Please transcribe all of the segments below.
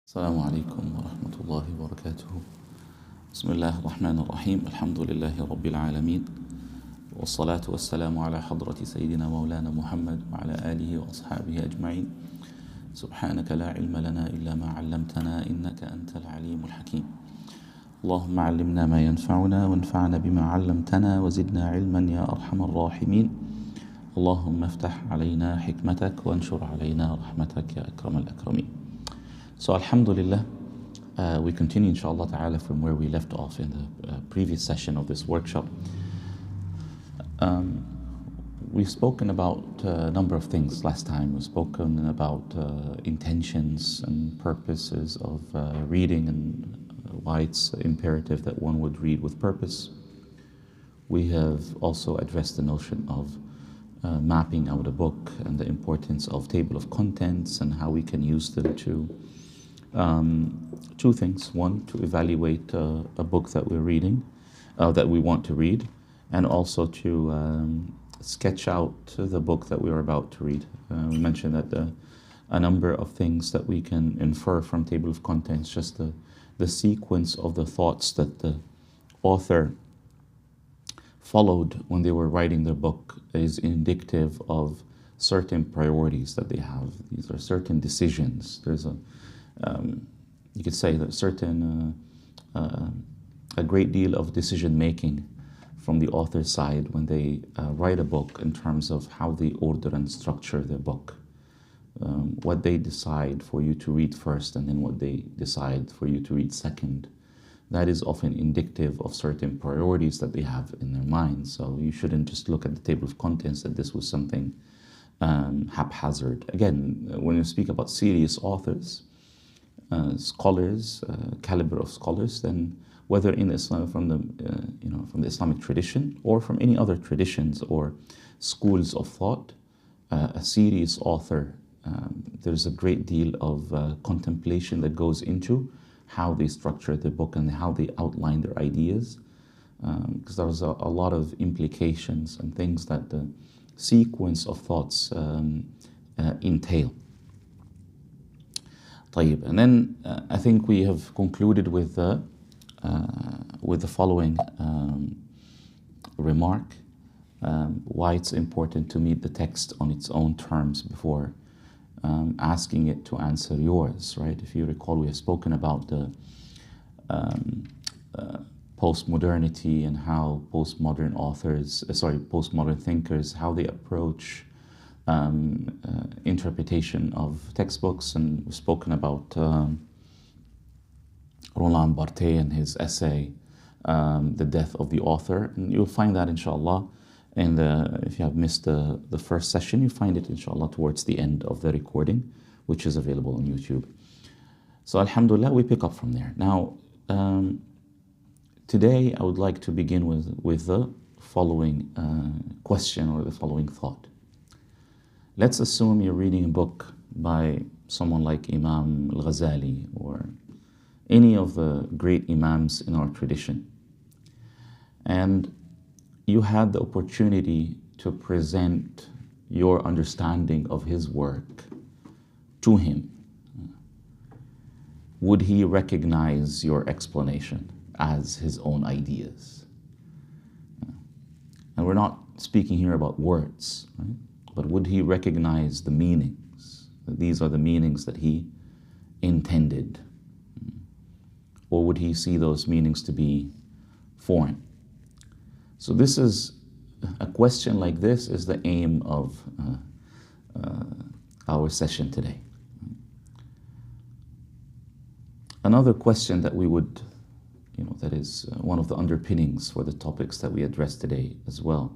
السلام عليكم ورحمة الله وبركاته. بسم الله الرحمن الرحيم. الحمد لله رب العالمين، والصلاة والسلام على حضرة سيدنا مولانا محمد وعلى آله وأصحابه أجمعين. سبحانك لا علم لنا إلا ما علمتنا إنك أنت العليم الحكيم. اللهم علمنا ما ينفعنا وانفعنا بما علمتنا وزدنا علما يا أرحم الراحمين. اللهم افتح علينا حكمتك وانشر علينا رحمتك يا أكرم الأكرمين. So Alhamdulillah, we continue inshallah ta'ala from where we left off in the previous session of this workshop. We've spoken about a number of things last time. We've spoken about intentions and purposes of reading and why it's imperative that one would read with purpose. We have also addressed the notion of mapping out a book and the importance of table of contents and how we can use them to two things. One, to evaluate a book that we're reading, that we want to read, and also to sketch out the book that we're about to read. We mentioned that a number of things that we can infer from table of contents, just the sequence of the thoughts that the author followed when they were writing their book is indicative of certain priorities that they have. These are certain decisions. There's you could say that a great deal of decision making from the author's side when they write a book in terms of how they order and structure their book, what they decide for you to read first and then what they decide for you to read second. That is often indicative of certain priorities that they have in their minds. So you shouldn't just look at the table of contents that this was something haphazard. Again, when you speak about serious authors, scholars, caliber of scholars, then whether in Islam from the Islamic tradition or from any other traditions or schools of thought, a serious author, there's a great deal of contemplation that goes into how they structure the book and how they outline their ideas, because there was a lot of implications and things that the sequence of thoughts entail. And then I think we have concluded with the following remark, why it's important to meet the text on its own terms before asking it to answer yours, right? If you recall, we have spoken about the post-modernity and how postmodern thinkers, how they approach interpretation of textbooks. And we've spoken about Roland Barthes and his essay, The Death of the Author. And you'll find that, inshallah, if you have missed the first session, you find it, inshallah, towards the end of the recording, which is available on YouTube. So, alhamdulillah, we pick up from there. Now, today I would like to begin with the following question or the following thought. Let's assume you're reading a book by someone like Imam al-Ghazali or any of the great Imams in our tradition, and you had the opportunity to present your understanding of his work to him. Would he recognize your explanation as his own ideas? And we're not speaking here about words, right? But would he recognize the meanings? That these are the meanings that he intended? Or would he see those meanings to be foreign? So this is a question like this is the aim of our session today. Another question that we would, that is one of the underpinnings for the topics that we address today as well.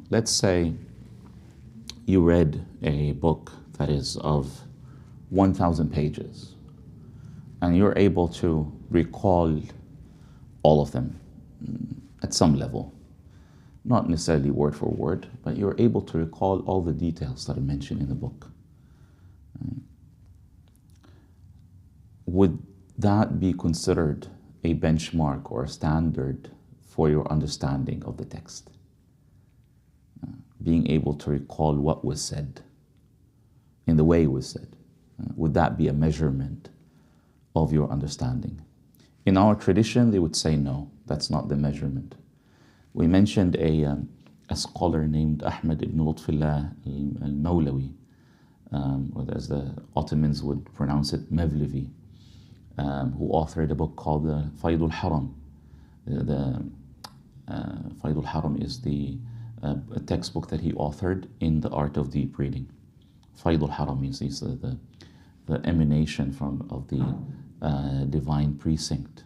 Let's say you read a book that is of 1,000 pages and you're able to recall all of them at some level, not necessarily word for word, but you're able to recall all the details that are mentioned in the book. Would that be considered a benchmark or a standard for your understanding of the text? Being able to recall what was said in the way it was said. Would that be a measurement of your understanding? In our tradition, they would say no, that's not the measurement. We mentioned a scholar named Ahmed ibn Lutfillah al-Mawlawi, or as the Ottomans would pronounce it, Mevlevi, who authored a book called Faydul Haram. The Faydul Haram is a textbook that he authored in the art of deep reading. Faydul Haram means the emanation of the divine precinct.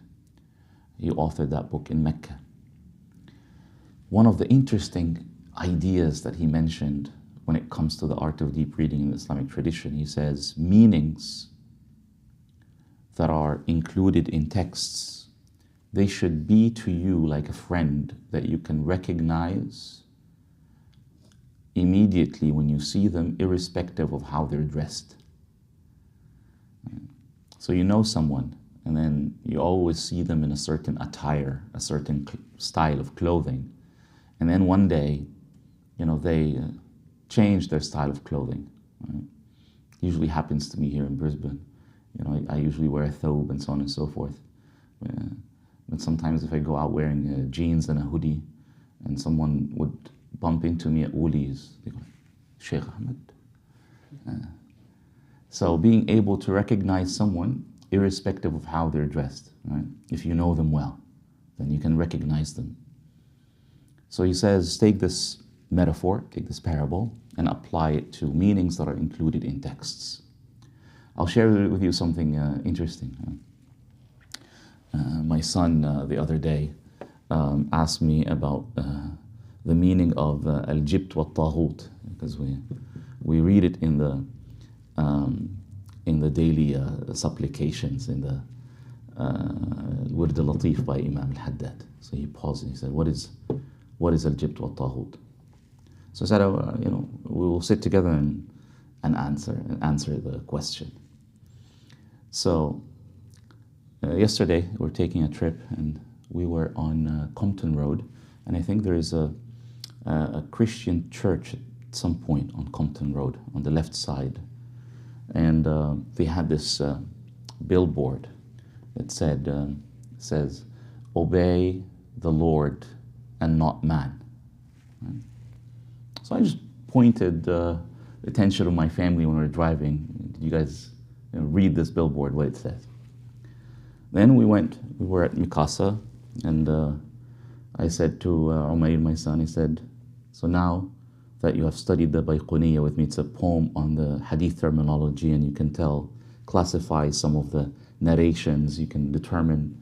He authored that book in Mecca. One of the interesting ideas that he mentioned when it comes to the art of deep reading in the Islamic tradition, he says meanings that are included in texts, they should be to you like a friend that you can recognize immediately when you see them, irrespective of how they're dressed. So you know someone, and then you always see them in a certain attire, a certain style of clothing, and then one day, they change their style of clothing. Right? Usually happens to me here in Brisbane. I usually wear a thobe and so on and so forth. But sometimes if I go out wearing jeans and a hoodie, and someone would bump into me at Woolies, they go, Sheikh Ahmed. So being able to recognize someone, irrespective of how they're dressed, right? If you know them well, then you can recognize them. So he says, take this metaphor, take this parable, and apply it to meanings that are included in texts. I'll share with you something interesting. My son the other day asked me about the meaning of al-jibt wa taghut, because we read it in the daily supplications in the Wird al-Latif by Imam al-Haddad. So he paused and he said, what is al-jibt wa taghut? So I said, we will sit together and answer the question. So yesterday we were taking a trip and we were on Compton Road, and I think there is a Christian church at some point on Compton Road on the left side, and they had this billboard that says, "Obey the Lord and not man." Right? So I just pointed the attention of my family when we were driving. Did you guys read this billboard, what it says? Then we were at Mikasa, and I said to Umair, my son, he said, so now that you have studied the Bayquniya with me, it's a poem on the hadith terminology, and you can classify some of the narrations, you can determine,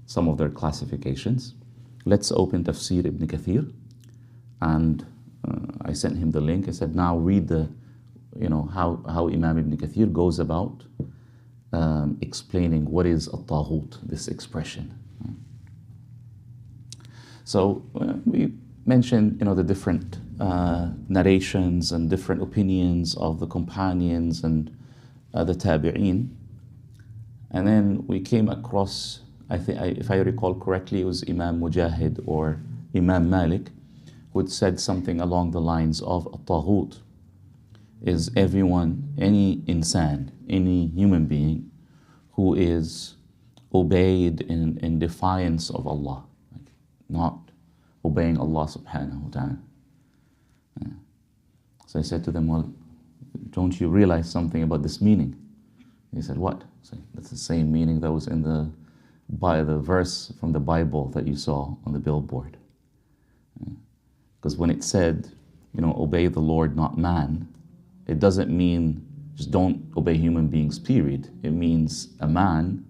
some of their classifications. Let's open Tafsir Ibn Kathir, and I sent him the link. I said, now read how Imam Ibn Kathir goes about explaining what is at-taghut, this expression. So we mentioned, the different narrations and different opinions of the companions and the tabi'een, and then we came across, I think, if I recall correctly, it was Imam Mujahid or Imam Malik, who had said something along the lines of at-taghut is everyone, any insan, any human being who is obeyed in defiance of Allah, like not obeying Allah subhanahu wa ta'ala. Yeah. So I said to them, well, don't you realize something about this meaning? He said, what? I said, that's the same meaning that was in the verse from the Bible that you saw on the billboard. Because when it said, obey the Lord, not man, it doesn't mean just don't obey human beings, period. It means a man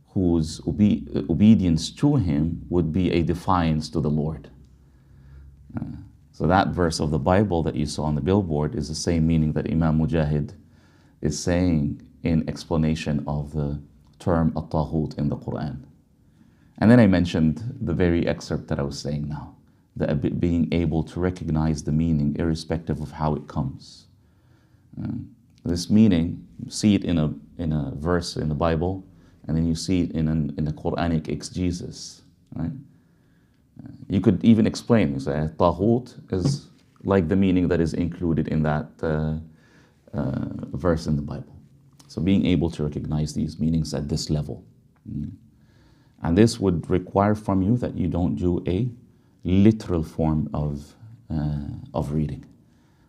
whose obedience to him would be a defiance to the Lord. So that verse of the Bible that you saw on the billboard is the same meaning that Imam Mujahid is saying in explanation of the term at-taghut in the Quran. And then I mentioned the very excerpt that I was saying now, that being able to recognize the meaning irrespective of how it comes. This meaning, you see it in a verse in the Bible, and then you see it in a Quranic exegesis. Right? You could even explain, say, taghut is like the meaning that is included in that verse in the Bible. So being able to recognize these meanings at this level. And this would require from you that you don't do a literal form of reading.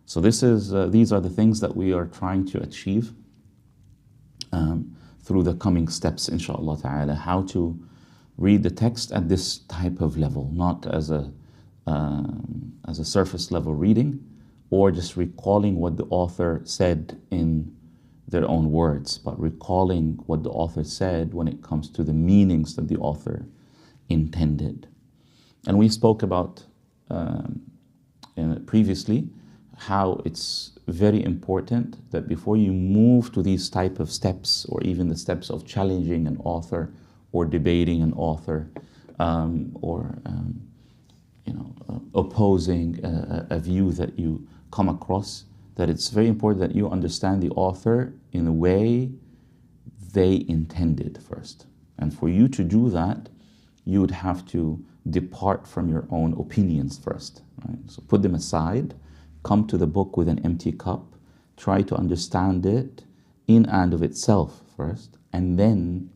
So these are the things that we are trying to achieve through the coming steps, inshallah ta'ala, how to read the text at this type of level, not as a surface level reading, or just recalling what the author said in their own words, but recalling what the author said when it comes to the meanings that the author intended. And we spoke about previously how it's very important that before you move to these type of steps, or even the steps of challenging an author or debating an author, opposing a view that you come across, that it's very important that you understand the author in the way they intended first. And for you to do that, you would have to depart from your own opinions first. Right? So put them aside, come to the book with an empty cup, try to understand it in and of itself first, and then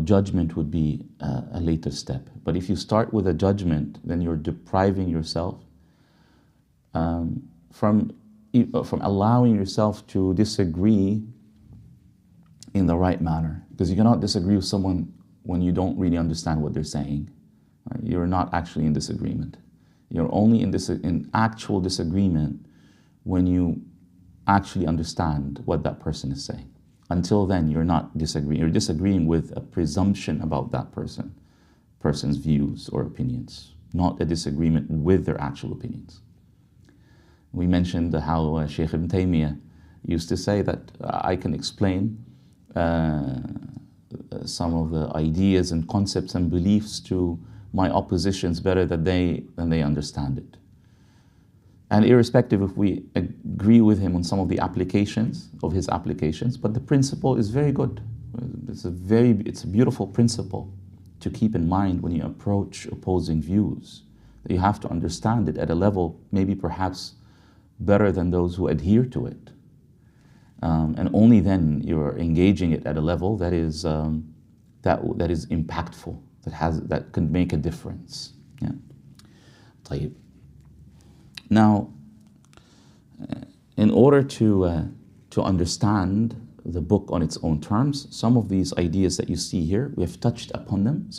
judgment would be a later step. But if you start with a judgment, then you're depriving yourself from allowing yourself to disagree in the right manner. Because you cannot disagree with someone when you don't really understand what they're saying. Right? You're not actually in disagreement. You're only in actual disagreement when you actually understand what that person is saying. Until then, you're not disagreeing. You're disagreeing with a presumption about that person's views or opinions, not a disagreement with their actual opinions. We mentioned how Shaykh Ibn Taymiyyah used to say that I can explain some of the ideas and concepts and beliefs to my oppositions better than they understand it. And irrespective if we agree with him on some of the applications of his applications, but the principle is very good. It's a beautiful principle to keep in mind when you approach opposing views. That you have to understand it at a level maybe perhaps better than those who adhere to it. And only then you're engaging it at a level that is impactful, that can make a difference. Yeah. طيب. Now, in order to understand the book on its own terms, some of these ideas that you see here, we have touched upon them.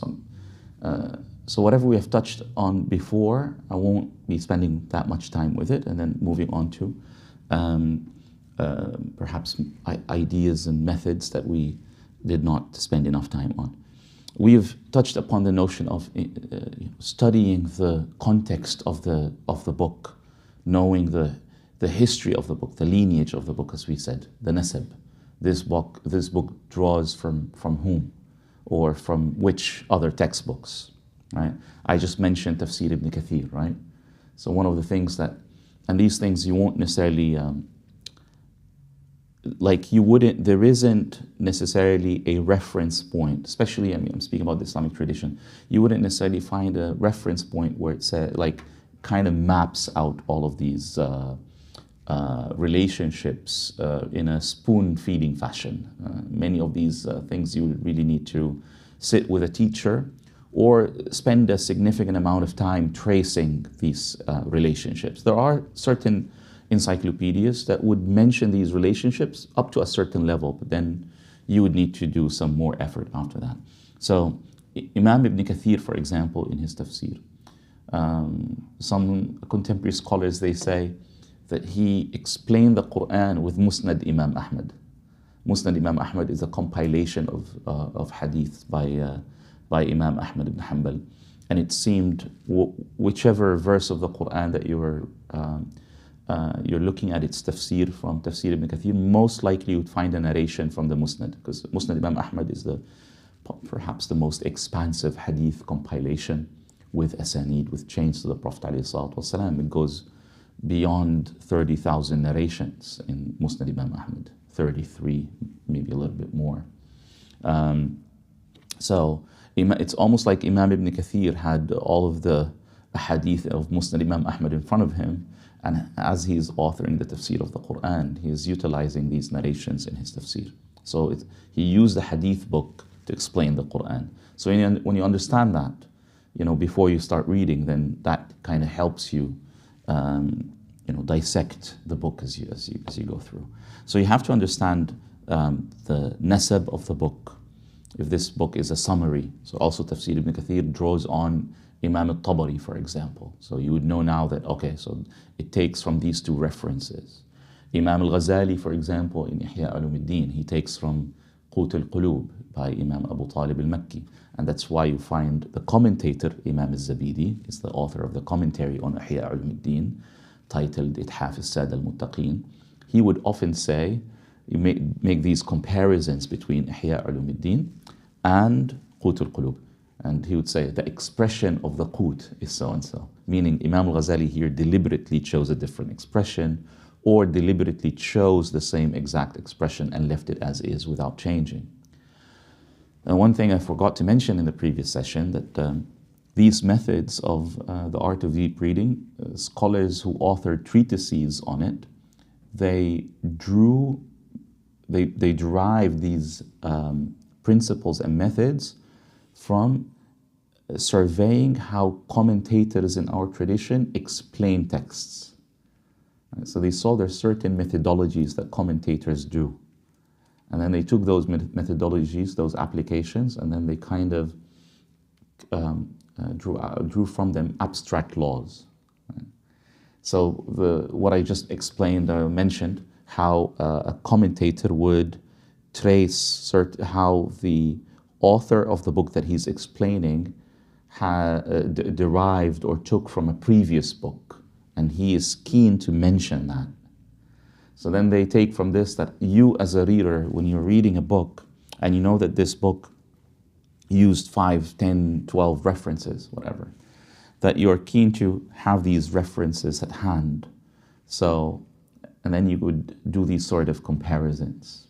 So whatever we have touched on before, I won't be spending that much time with it, and then moving on to perhaps ideas and methods that we did not spend enough time on. We have touched upon the notion of studying the context of the book, knowing the history of the book, the lineage of the book, as we said, the nasab. This book draws from whom, or from which other textbooks, right? I just mentioned Tafsir Ibn Kathir, right? So one of the things and these things you won't necessarily, there isn't necessarily a reference point, especially, I'm speaking about the Islamic tradition, you wouldn't necessarily find a reference point where it says, kind of maps out all of these relationships in a spoon-feeding fashion. Many of these things you would really need to sit with a teacher or spend a significant amount of time tracing these relationships. There are certain encyclopedias that would mention these relationships up to a certain level, but then you would need to do some more effort after that. So Imam Ibn Kathir, for example, in his tafsir, some contemporary scholars, they say that he explained the Quran with Musnad Imam Ahmad. Musnad Imam Ahmad is a compilation of hadith by Imam Ahmad ibn Hanbal, and it seemed whichever verse of the Quran that you're looking at its tafsir from, Tafsir Ibn Kathir, most likely you would find a narration from the Musnad, because Musnad Imam Ahmad is perhaps the most expansive hadith compilation with asanid, with chains to the Prophet ﷺ. It goes beyond 30,000 narrations in Musnad Imam Ahmad, 33, maybe a little bit more. So it's almost like Imam Ibn Kathir had all of the a hadith of Musnad Imam Ahmad in front of him, and as he is authoring the tafsir of the Quran, he is utilizing these narrations in his tafsir. So he used the hadith book to explain the Quran. So when you understand that, before you start reading, then that kind of helps you, dissect the book as you go through. So you have to understand the nasab of the book. If this book is a summary, so also Tafsir Ibn Kathir draws on Imam al-Tabari, for example. So you would know now that, okay, so it takes from these two references. Imam al-Ghazali, for example, in Ihya Ulumuddin, he takes from Qut al-Qulub by Imam Abu Talib al-Makki. And that's why you find the commentator, Imam al-Zabidi, is the author of the commentary on Ihya Ulumuddin, titled Ithaf al-Sad al-Muttaqeen. He would often say, you make these comparisons between Ihya Ulumuddin and Qut al-Qulub. And he would say the expression of the Qut is so and so. Meaning Imam al-Ghazali here deliberately chose a different expression, or deliberately chose the same exact expression and left it as is without changing. And one thing I forgot to mention in the previous session, that these methods of the art of deep reading, scholars who authored treatises on it, they derived these principles and methods from surveying how commentators in our tradition explain texts. So they saw there are certain methodologies that commentators do. And then they took those methodologies, those applications, and then they kind of drew from them abstract laws. So what I just explained or mentioned, how a commentator would trace how the author of the book that he's explaining derived or took from a previous book, and he is keen to mention that. So then they take from this that you as a reader, when you're reading a book and you know that this book used 5, 10, 12 references, whatever, that you're keen to have these references at hand. So, and then you would do these sort of comparisons.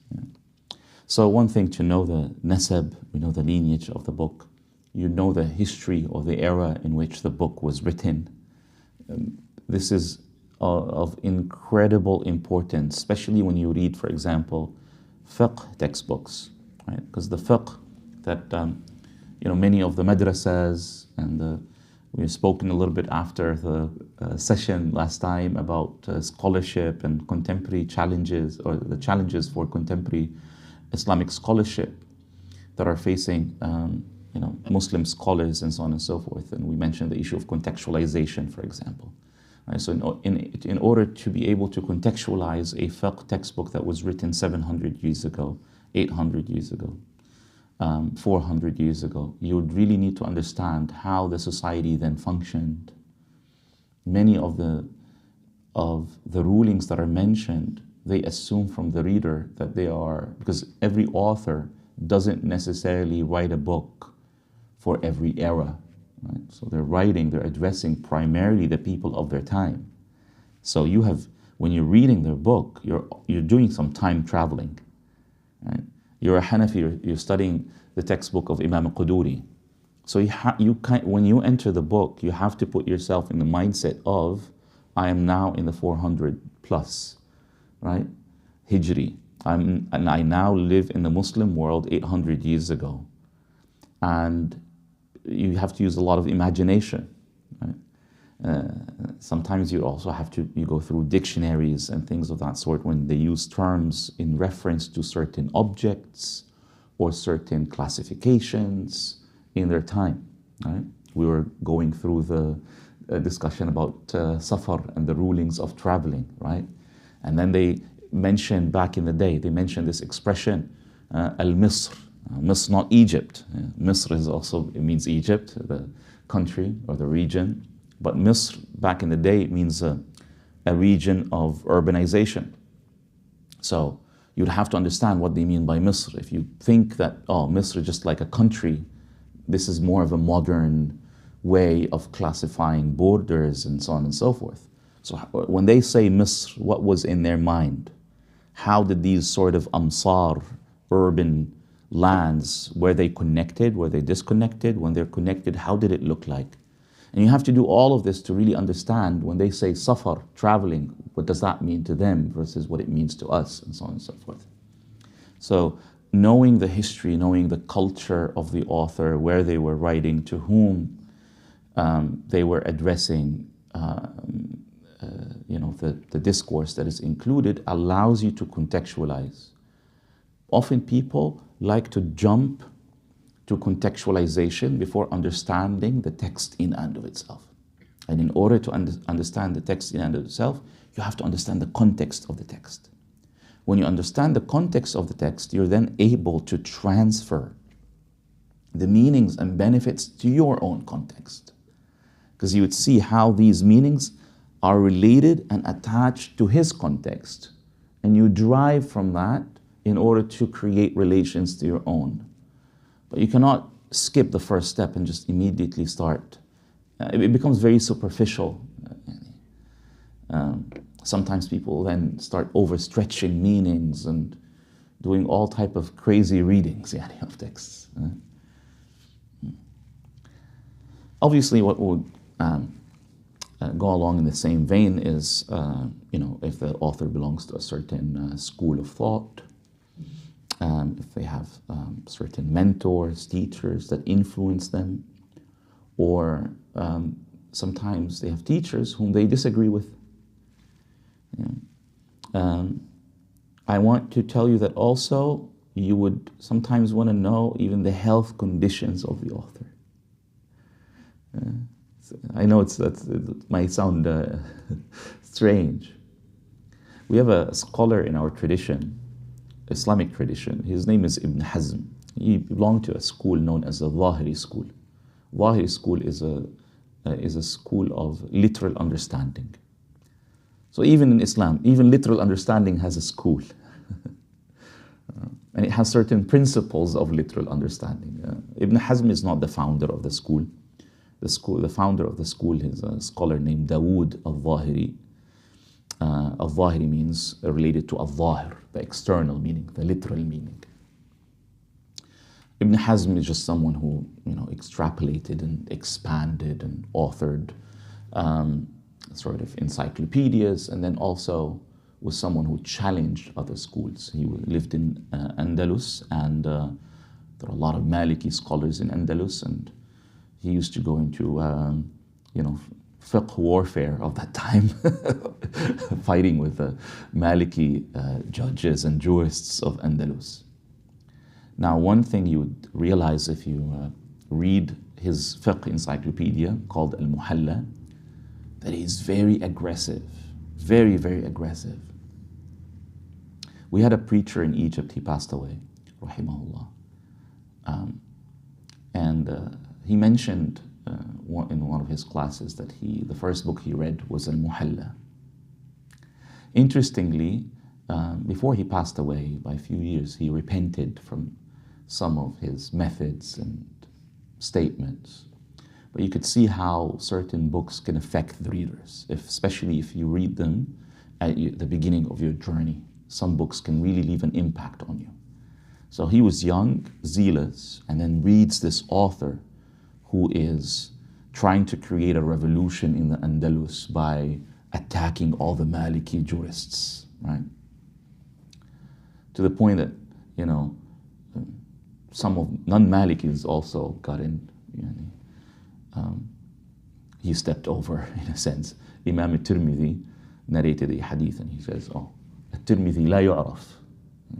So one thing to know the nasab, we know the lineage of the book, you know the history or the era in which the book was written. This is of incredible importance, especially when you read, for example, fiqh textbooks, right? Because the fiqh that many of the madrasas, and we've spoken a little bit after the session last time about scholarship and contemporary challenges, or the challenges for contemporary Islamic scholarship that are facing Muslim scholars and so on and so forth. And we mentioned the issue of contextualization, for example. Right, so in order to be able to contextualize a fiqh textbook that was written 700 years ago, 800 years ago, 400 years ago, you would really need to understand how the society then functioned. Many of the rulings that are mentioned, they assume from the reader that they are, because every author doesn't necessarily write a book for every era. Right? So they're addressing primarily the people of their time. So when you're reading their book, you're doing some time traveling. Right? You're a Hanafi, you're studying the textbook of Imam al-Quduri. So when you enter the book, you have to put yourself in the mindset of, I am now in the 400 plus, right? Hijri. And I now live in the Muslim world 800 years ago. And you have to use a lot of imagination. Right? Sometimes you also you go through dictionaries and things of that sort when they use terms in reference to certain objects or certain classifications in their time. Right? We were going through the discussion about safar and the rulings of traveling, right? And then they mentioned back in the day, they mentioned this expression, al-Misr. Misr, not Egypt. Misr it means Egypt, the country or the region. But Misr, back in the day, it means a region of urbanization. So you'd have to understand what they mean by Misr. If you think that, Misr is just like a country, this is more of a modern way of classifying borders and so on and so forth. So when they say Misr, what was in their mind? How did these sort of amsar, urban lands, were they connected? Were they disconnected? When they're connected, how did it look like? And you have to do all of this to really understand when they say safar, traveling, what does that mean to them versus what it means to us, and so on and so forth. So knowing the history, knowing the culture of the author, where they were writing, to whom they were addressing, the discourse that is included, allows you to contextualize. Often people like to jump to contextualization before understanding the text in and of itself. And in order to understand the text in and of itself, you have to understand the context of the text. When you understand the context of the text, you're then able to transfer the meanings and benefits to your own context. Because you would see how these meanings are related and attached to his context. And you derive from that in order to create relations to your own. But you cannot skip the first step and just immediately start. It becomes very superficial. Sometimes people then start overstretching meanings and doing all type of crazy readings of texts. Obviously, what would go along in the same vein is, if the author belongs to a certain school of thought, if they have certain mentors, teachers that influence them, or sometimes they have teachers whom they disagree with. I want to tell you that also you would sometimes want to know even the health conditions of the author. I know it might sound strange. We have a scholar in our tradition, Islamic tradition. His name is Ibn Hazm. He belonged to a school known as the Zahiri school. Zahiri school is a school of literal understanding. So even in Islam, even literal understanding has a school. And it has certain principles of literal understanding. Ibn Hazm is not the founder of the school. The founder of the school is a scholar named Dawood al-Zahiri. Al-Zahiri means related to al-Zahir, the external meaning, the literal meaning. Ibn Hazm is just someone who extrapolated and expanded and authored sort of encyclopedias, and then also was someone who challenged other schools. He lived in Andalus, and there are a lot of Maliki scholars in Andalus, and he used to go into fiqh warfare of that time, fighting with the Maliki judges and jurists of Andalus. Now, one thing you would realize if you read his fiqh encyclopedia called Al-Muhalla, that he's very aggressive, very, very aggressive. We had a preacher in Egypt, he passed away, rahimahullah. He mentioned in one of his classes that the first book he read was Al-Muhalla. Interestingly, before he passed away by a few years, he repented from some of his methods and statements. But you could see how certain books can affect the readers, especially if you read them at the beginning of your journey. Some books can really leave an impact on you. So he was young, zealous, and then reads this author who is trying to create a revolution in the Andalus by attacking all the Maliki jurists, right? To the point that, some of non-Malikis also got in. He stepped over, in a sense. Imam al-Tirmidhi narrated a hadith, and he says, Tirmidhi la yu'raf.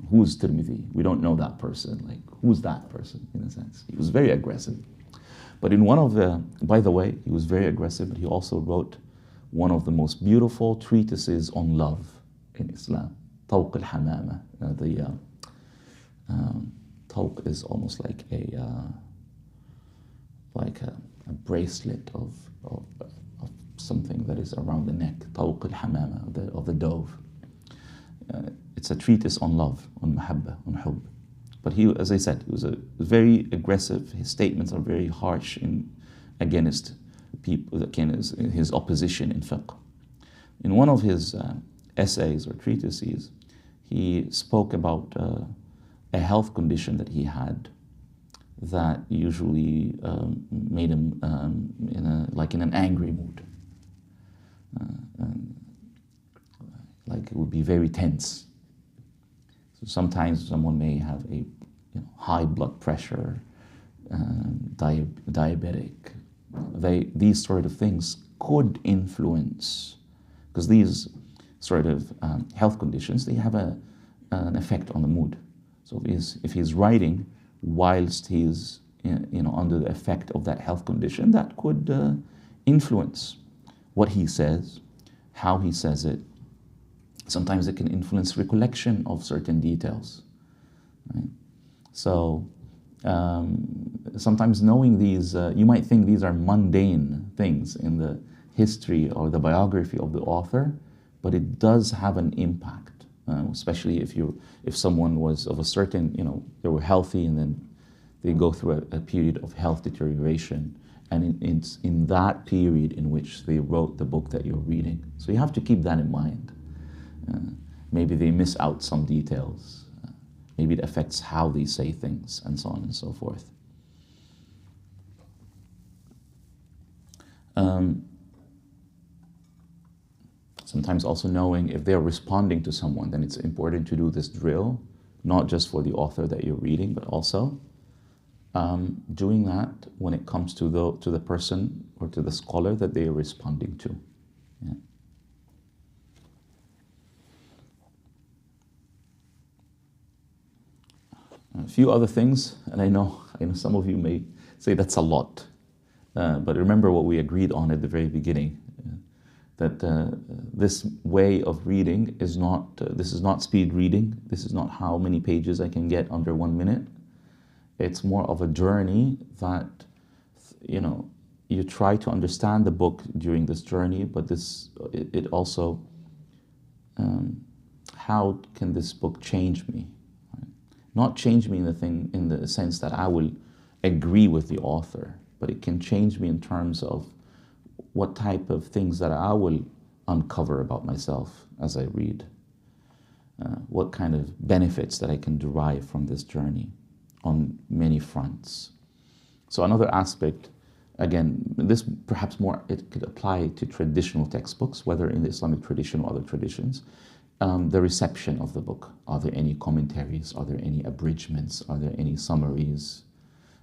Who's Tirmidhi? We don't know that person. Like, who's that person, in a sense? He was very aggressive. But in by the way, he was very aggressive, but he also wrote one of the most beautiful treatises on love in Islam, Tawq al-Hamama. Tawq is almost like a bracelet of something that is around the neck, Tawq al-Hamama, of the dove. It's a treatise on love, on mahabba, on hubb. But he, as I said, he was very aggressive. His statements are very harsh against people, against his opposition in fiqh. In one of his essays or treatises, he spoke about a health condition that he had, that usually made him in an angry mood. Like it would be very tense. So sometimes someone may have a high blood pressure, diabetic. These sort of things could influence, because these sort of health conditions, they have an effect on the mood. So if he's writing whilst he's under the effect of that health condition, that could influence what he says, how he says it. Sometimes it can influence recollection of certain details. Right? So sometimes knowing these, you might think these are mundane things in the history or the biography of the author, but it does have an impact, especially if someone was of a certain, they were healthy and then they go through a period of health deterioration, and it's in that period in which they wrote the book that you're reading. So you have to keep that in mind. Maybe they miss out some details. Maybe it affects how they say things, and so on and so forth. Sometimes also knowing if they're responding to someone, then it's important to do this drill, not just for the author that you're reading, but also doing that when it comes to the person or to the scholar that they are responding to. Yeah. A few other things, and I know some of you may say that's a lot, but remember what we agreed on at the very beginning, that this way of reading is not, this is not speed reading, this is not how many pages I can get under 1 minute. It's more of a journey that, you try to understand the book during this journey, but it also, how can this book change me? Not change me in the sense that I will agree with the author, but it can change me in terms of what type of things that I will uncover about myself as I read. What kind of benefits that I can derive from this journey on many fronts. So another aspect, again, this perhaps more, it could apply to traditional textbooks, whether in the Islamic tradition or other traditions. The reception of the book. Are there any commentaries? Are there any abridgments? Are there any summaries?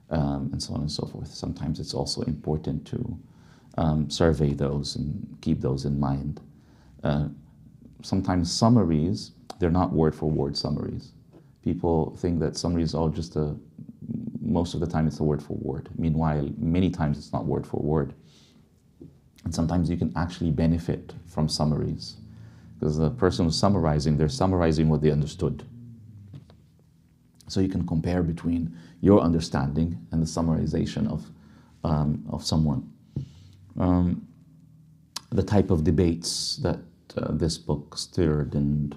And so on and so forth. Sometimes it's also important to survey those and keep those in mind. Sometimes summaries, they're not word-for-word summaries. People think that summaries are just most of the time it's a word-for-word. Meanwhile, many times it's not word-for-word. And sometimes you can actually benefit from summaries, because the person who's summarizing, they're summarizing what they understood. So you can compare between your understanding and the summarization of someone. The type of debates that this book stirred, and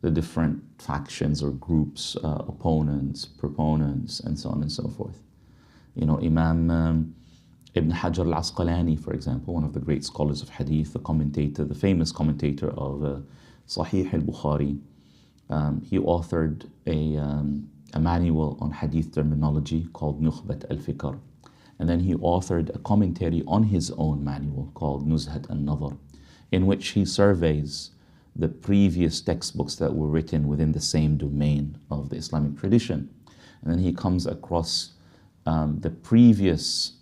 the different factions or groups, opponents, proponents, and so on and so forth. Imam Ibn Hajar al-Asqalani, for example, one of the great scholars of hadith, the famous commentator of Sahih al-Bukhari, he authored a manual on hadith terminology called Nukhbat al-Fikr. And then he authored a commentary on his own manual called Nuzhat al-Nadhr, in which he surveys the previous textbooks that were written within the same domain of the Islamic tradition. And then he comes across the previous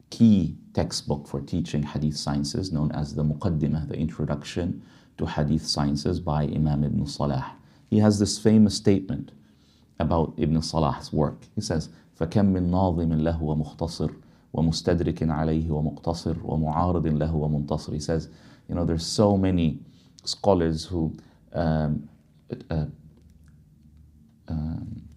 key textbook for teaching hadith sciences, known as the Muqaddimah, the Introduction to Hadith Sciences by Imam Ibn Salah. He has this famous statement about Ibn Salah's work. He says, فَكَمْ مِنْ نَاظِمٍ لَهُ وَمُخْتَصِرٍ وَمُسْتَدْرِكٍ عَلَيْهِ وَمُقْتَصِرٍ وَمُعَارِضٍ لَهُ وَمُنْتَصِرٍ. He says, there's so many scholars who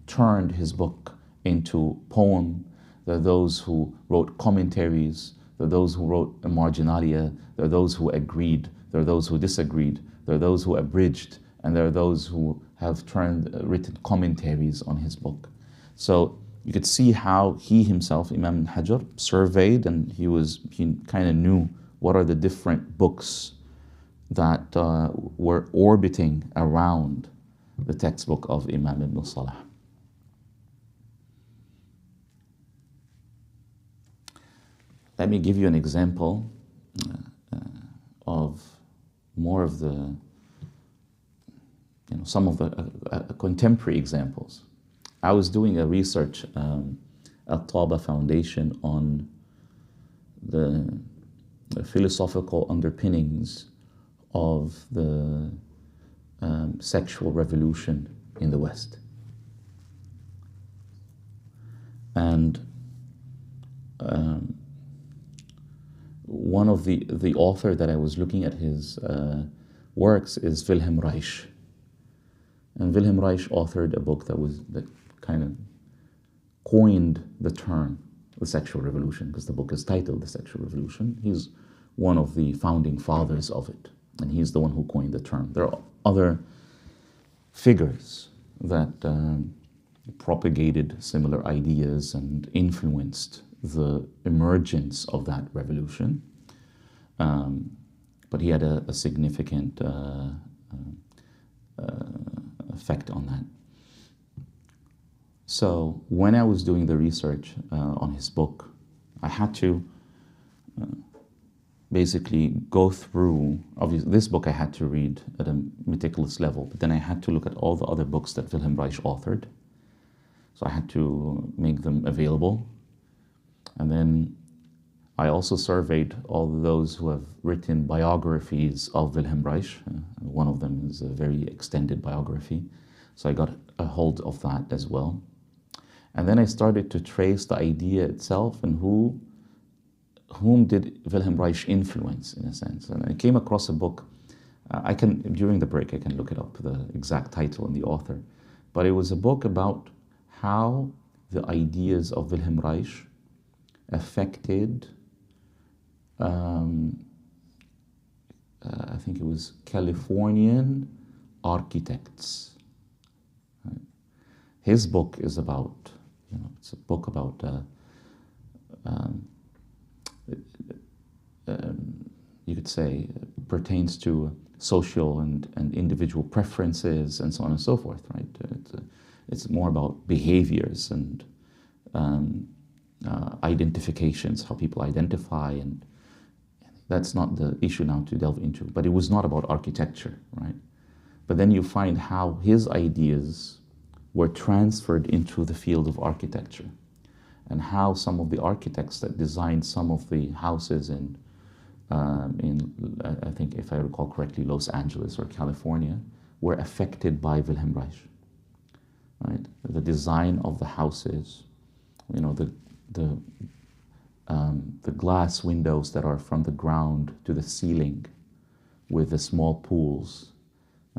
turned his book into poem. There are those who wrote commentaries. There are those who wrote a marginalia. There are those who agreed. There are those who disagreed. There are those who abridged. And there are those who have written commentaries on his book. So you could see how he himself, Imam Hajar, surveyed, and he kind of knew what are the different books that were orbiting around the textbook of Imam Ibn Salah. let me give you an example of more of the, some of the contemporary examples. I was doing a research at Taba Foundation on the philosophical underpinnings of the sexual revolution in the West. And one of the author that I was looking at his works is Wilhelm Reich. And Wilhelm Reich authored a book that kind of coined the term, the sexual revolution, because the book is titled The Sexual Revolution. He's one of the founding fathers of it, and he's the one who coined the term. There are other figures that propagated similar ideas and influenced the emergence of that revolution, but he had a significant effect on that. So when I was doing the research on his book, I had to basically go through, obviously this book I had to read at a meticulous level, but then I had to look at all the other books that Wilhelm Reich authored. So I had to make them available. And then I also surveyed all those who have written biographies of Wilhelm Reich. One of them is a very extended biography. So I got a hold of that as well. And then I started to trace the idea itself and whom did Wilhelm Reich influence, in a sense. And I came across a book, during the break I can look it up, the exact title and the author. But it was a book about how the ideas of Wilhelm Reich affected, I think it was Californian architects. Right? His book is about, it's a book about, you could say, pertains to social and individual preferences and so on and so forth, right? It's more about behaviors and identifications, how people identify, and that's not the issue now to delve into. But it was not about architecture, right? But then you find how his ideas were transferred into the field of architecture, and how some of the architects that designed some of the houses in I think, if I recall correctly, Los Angeles or California, were affected by Wilhelm Reich. Right? The design of the houses, the glass windows that are from the ground to the ceiling with the small pools,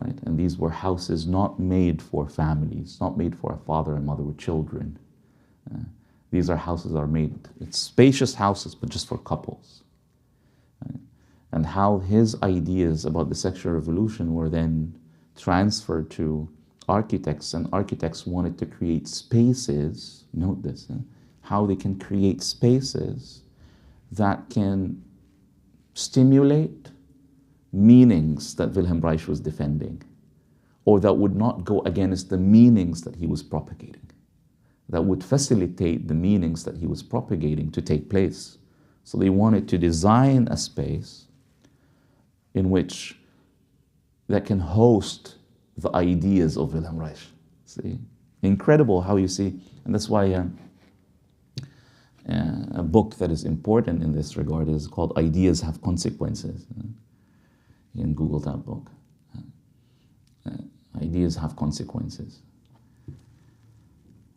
right? And these were houses not made for families, not made for a father and mother with children. These are houses that are made, it's spacious houses, but just for couples. Right? And how his ideas about the sexual revolution were then transferred to architects, and architects wanted to create spaces, note this, how they can create spaces that can stimulate meanings that Wilhelm Reich was defending, or that would not go against the meanings that he was propagating, that would facilitate the meanings that he was propagating to take place. So they wanted to design a space in which that can host the ideas of Wilhelm Reich. See, incredible how you see, and that's why a book that is important in this regard is called Ideas Have Consequences. You can Google that book. Ideas have consequences.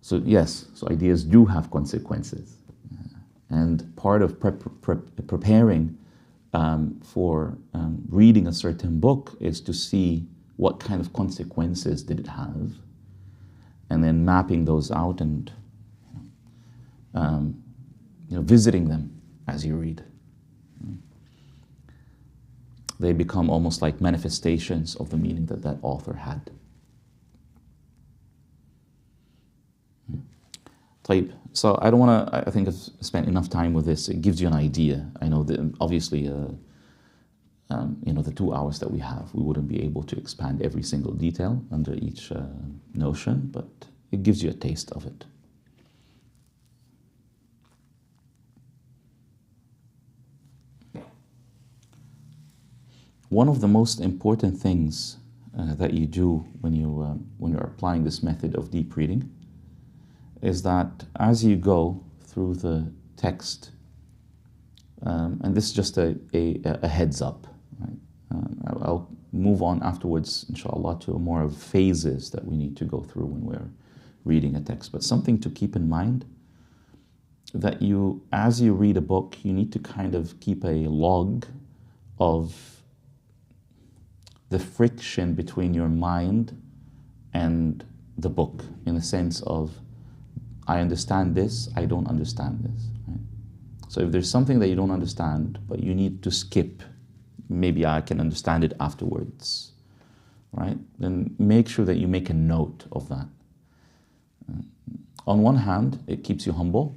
So yes, so ideas do have consequences. And part of preparing for reading a certain book is to see what kind of consequences did it have, and then mapping those out and visiting them as you read. They become almost like manifestations of the meaning that that author had. So I don't want to, I think I've spent enough time with this. It gives you an idea. I know that obviously, the 2 hours that we have, we wouldn't be able to expand every single detail under each notion, but it gives you a taste of it. One of the most important things that you do when you're applying this method of deep reading is that as you go through the text, and this is just a heads up, right? I'll move on afterwards, inshallah, to more of phases that we need to go through when we're reading a text. But something to keep in mind, that as you read a book, you need to kind of keep a log of the friction between your mind and the book, in the sense of, I understand this, I don't understand this. Right? So if there's something that you don't understand, but you need to skip, maybe I can understand it afterwards, right? Then make sure that you make a note of that. On one hand, it keeps you humble.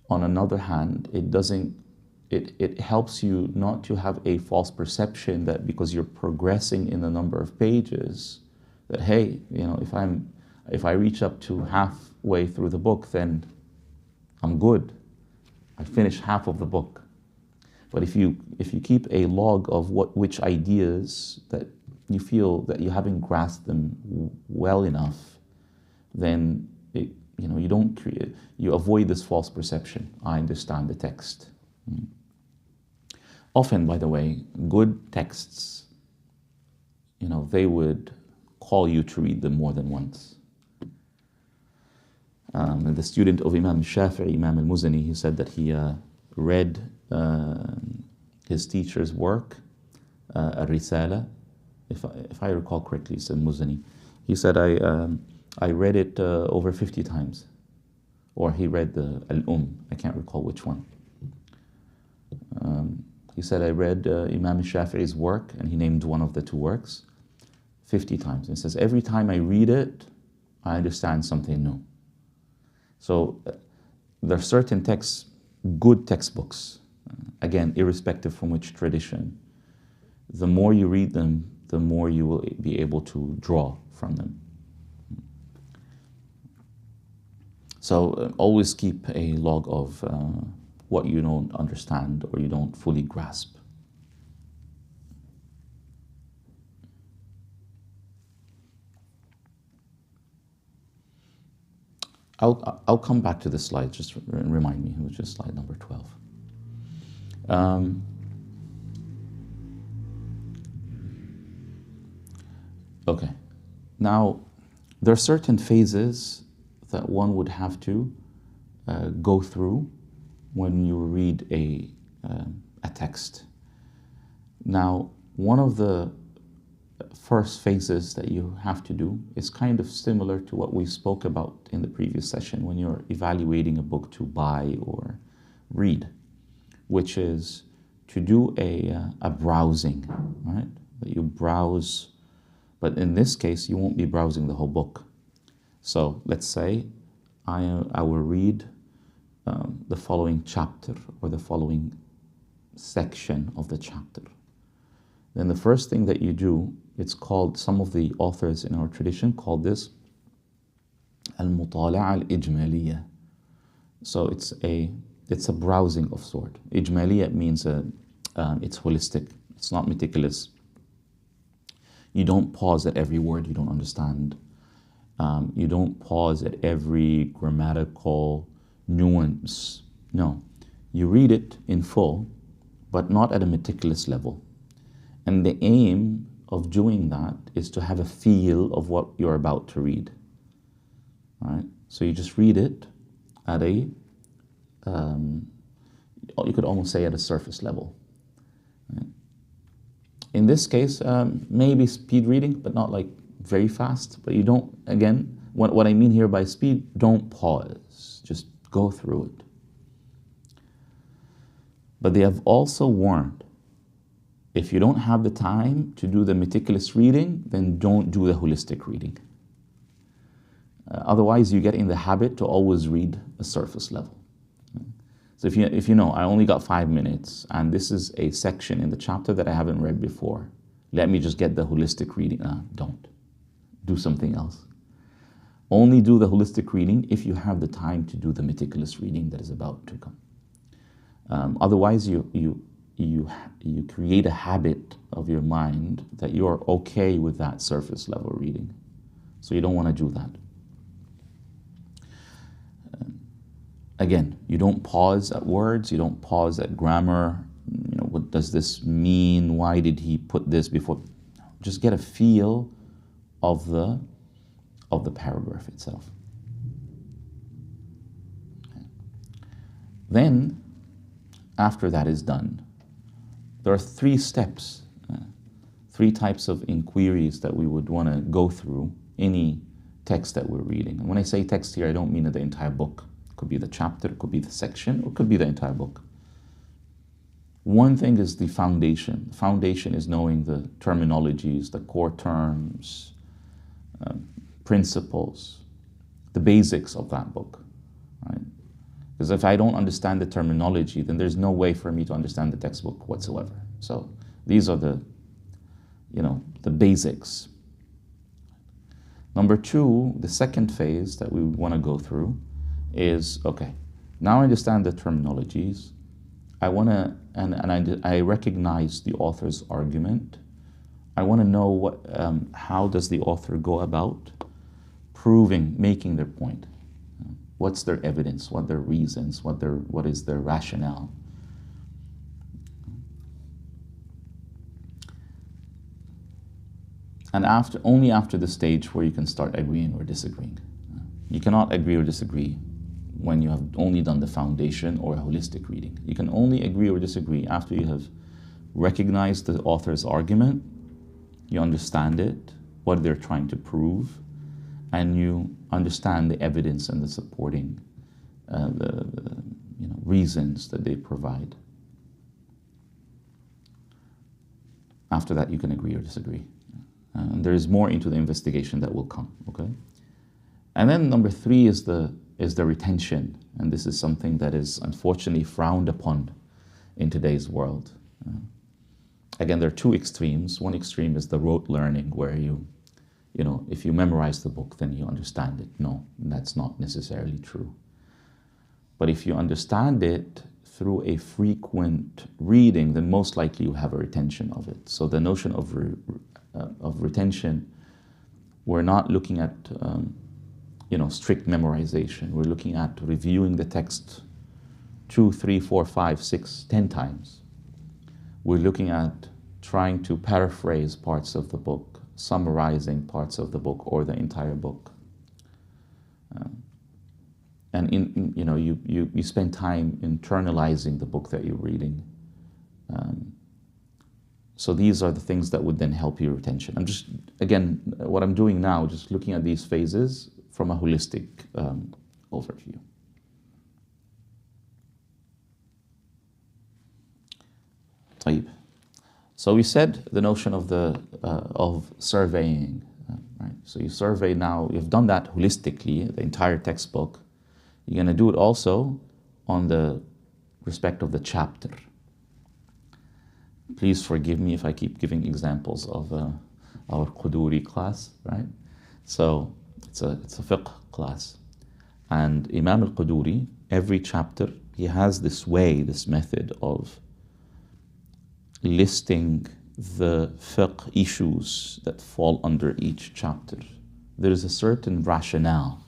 On another hand, it helps you not to have a false perception that because you're progressing in the number of pages, that hey, if I reach up to halfway through the book, then I'm good. I finished half of the book. But if you keep a log of which ideas that you feel that you haven't grasped them well enough, then you avoid this false perception. I understand the text. Often, by the way, good texts, they would call you to read them more than once. And the student of Imam Shafi'i, Imam al-Muzani, he said that he read his teacher's work, Al-Risala, if I recall correctly, it's al-Muzani. He said, I read it over 50 times. Or he read the I can't recall which one. He said, I read Imam Shafi'i's work, and he named one of the two works, 50 times. And he says, every time I read it, I understand something new. So there are certain texts, good textbooks, again, irrespective from which tradition, the more you read them, the more you will be able to draw from them. So always keep a log of what you don't understand or you don't fully grasp. I'll come back to this slide, just remind me, which is slide number 12. Okay, now there are certain phases that one would have to go through when you read a text. Now, one of the first phases that you have to do is kind of similar to what we spoke about in the previous session when you're evaluating a book to buy or read, which is to do a browsing, right? That you browse, but in this case, you won't be browsing the whole book. So let's say I will read the following chapter or the following section of the chapter. Then the first thing that you do, it's called, some of the authors in our tradition call this al-mutala'a al-ijmaliyya. So it's a browsing of sort. Ijmaliyya means it's holistic, it's not meticulous. You don't pause at every word you don't understand. You don't pause at every grammatical nuance. No, you read it in full, but not at a meticulous level. And the aim of doing that is to have a feel of what you're about to read. All right? So you just read it at you could almost say at a surface level. Right? In this case, maybe speed reading, but not like very fast. But you don't, again, what I mean here by speed, don't pause. Just go through it. But they have also warned, if you don't have the time to do the meticulous reading, then don't do the holistic reading. Otherwise, you get in the habit to always read a surface level. So if you know, I only got 5 minutes, and this is a section in the chapter that I haven't read before, let me just get the holistic reading. Don't. Do something else. Only do the holistic reading if you have the time to do the meticulous reading that is about to come. Otherwise, you you create a habit of your mind that you are okay with that surface level reading. So you don't want to do that. Again, you don't pause at words, you don't pause at grammar. What does this mean? Why did he put this before? Just get a feel of the paragraph itself. Okay. Then, after that is done, there are 3 steps, 3 types of inquiries that we would want to go through any text that we're reading. And when I say text here, I don't mean the entire book. It could be the chapter, it could be the section, or it could be the entire book. One thing is the foundation. The foundation is knowing the terminologies, the core terms, principles, the basics of that book, right? Because if I don't understand the terminology, then there's no way for me to understand the textbook whatsoever. So these are the basics. Number 2, the second phase that we want to go through is, okay, now I understand the terminologies. I want to, and I recognize the author's argument. I want to know how does the author go about making their point. What's their evidence? What are their reasons? What is their rationale? And only after the stage where you can start agreeing or disagreeing. You cannot agree or disagree when you have only done the foundation or a holistic reading. You can only agree or disagree after you have recognized the author's argument, you understand it, what they're trying to prove, and you understand the evidence and the supporting reasons that they provide. After that, you can agree or disagree. And there is more into the investigation that will come, okay? And then number 3 is the retention, and this is something that is unfortunately frowned upon in today's world. Again, there are 2 extremes. One extreme is the rote learning, where if you memorize the book, then you understand it. No, that's not necessarily true. But if you understand it through a frequent reading, then most likely you have a retention of it. So the notion of retention, we're not looking at strict memorization. We're looking at reviewing the text 2, 3, 4, 5, 6, 10 times. We're looking at trying to paraphrase parts of the book, summarizing parts of the book or the entire book. And you spend time internalizing the book that you're reading. So these are the things that would then help your retention. I'm just, again, what I'm doing now, just looking at these phases from a holistic overview. طيب. So we said the notion of surveying, right? So you survey now, you've done that holistically, the entire textbook. You're going to do it also on the respect of the chapter. Please forgive me if I keep giving examples of our Quduri class, right? So it's a fiqh class. And Imam al-Quduri, every chapter, he has this method of listing the fiqh issues that fall under each chapter. There is a certain rationale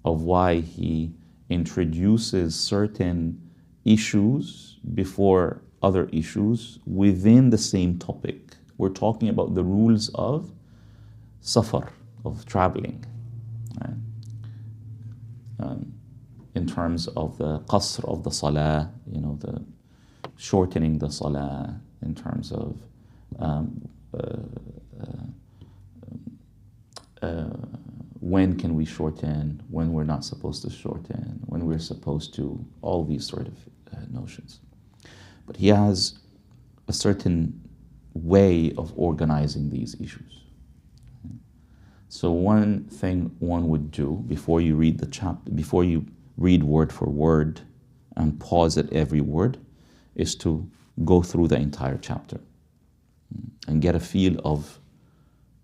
of why he introduces certain issues before other issues within the same topic. We're talking about the rules of safar, of traveling, right? In terms of the qasr of the salah, the shortening the salah, in terms of when can we shorten, when we're not supposed to shorten, when we're supposed to, all these sort of notions. But he has a certain way of organizing these issues. So one thing one would do before you read the chapter, before you read word for word and pause at every word, is to go through the entire chapter and get a feel of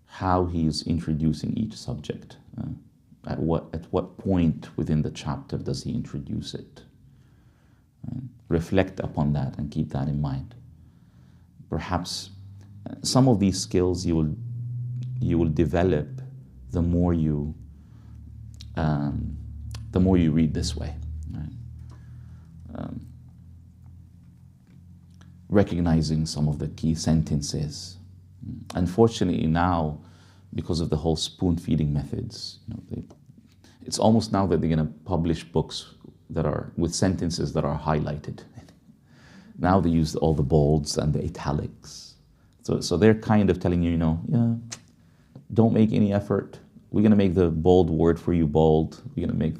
how he is introducing each subject. At what point within the chapter does he introduce it? reflect upon that and keep that in mind. Perhaps some of these skills you will develop the more you read this way. Right? Recognizing some of the key sentences. Unfortunately now, because of the whole spoon-feeding methods, it's almost now that they're going to publish books that are with sentences that are highlighted. Now they use all the bolds and the italics. So they're kind of telling you, don't make any effort. We're going to make the bold word for you bold. We're going to make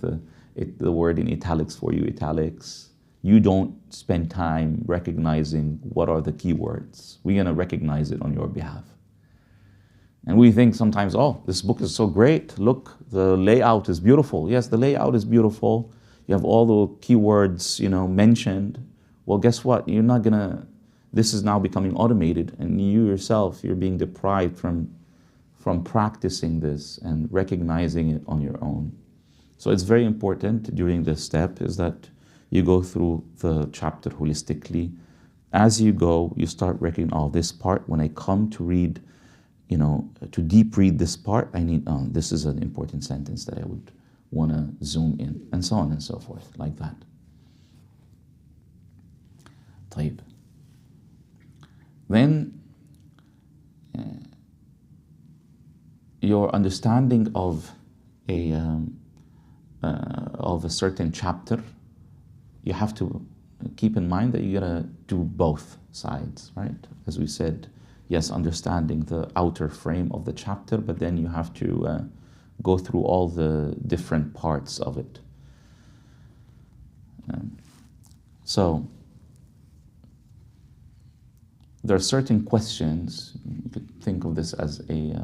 the word in italics for you italics. You don't spend time recognizing what are the keywords. We're going to recognize it on your behalf. And we think sometimes, oh, this book is so great. Look, the layout is beautiful. Yes, the layout is beautiful. You have all the keywords, mentioned. Well, guess what? This is now becoming automated, and you yourself, you're being deprived from practicing this and recognizing it on your own. So it's very important during this step is that you go through the chapter holistically. As you go, you start recognizing, this part, when I come to read, to deep read this part, I need, this is an important sentence that I would want to zoom in, and so on and so forth, like that. طيب. Then, your understanding of a certain chapter, you have to keep in mind that you gotta do both sides, right? As we said, yes, understanding the outer frame of the chapter, but then you have to go through all the different parts of it. So there are certain questions. You could think of this as a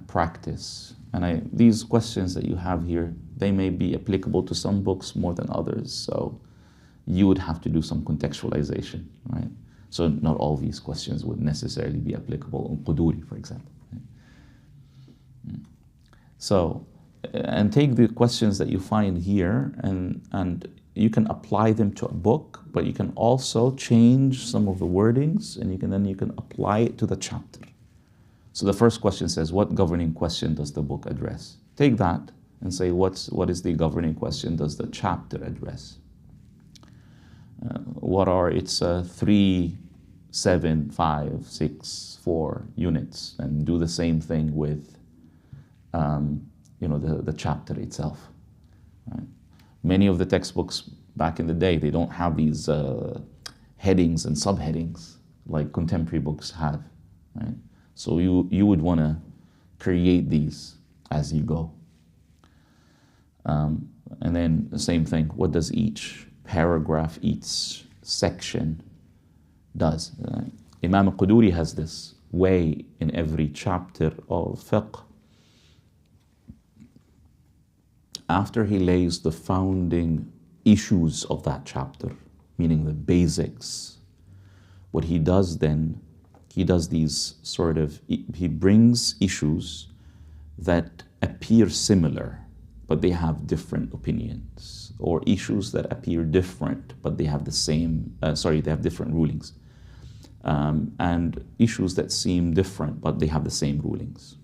practice, and these questions that you have here, they may be applicable to some books more than others. So you would have to do some contextualization, right? So not all these questions would necessarily be applicable on Quduri, for example. So, and take the questions that you find here and you can apply them to a book, but you can also change some of the wordings, and you can apply it to the chapter. So the first question says, what governing question does the book address? Take that and say, what is the governing question does the chapter address? What are its 3, 7, 5, 6, 4 units, and do the same thing with the chapter itself. Right? Many of the textbooks back in the day, they don't have these headings and subheadings like contemporary books have. Right? So you would want to create these as you go. And then the same thing, what does each paragraph, each section does? Imam al-Quduri has this way in every chapter of fiqh. After he lays the founding issues of that chapter, meaning the basics, what he does then, he does these he brings issues that appear similar, but they have different opinions, or issues that appear different, but they have the same, they have different rulings. And issues that seem different, but they have the same rulings.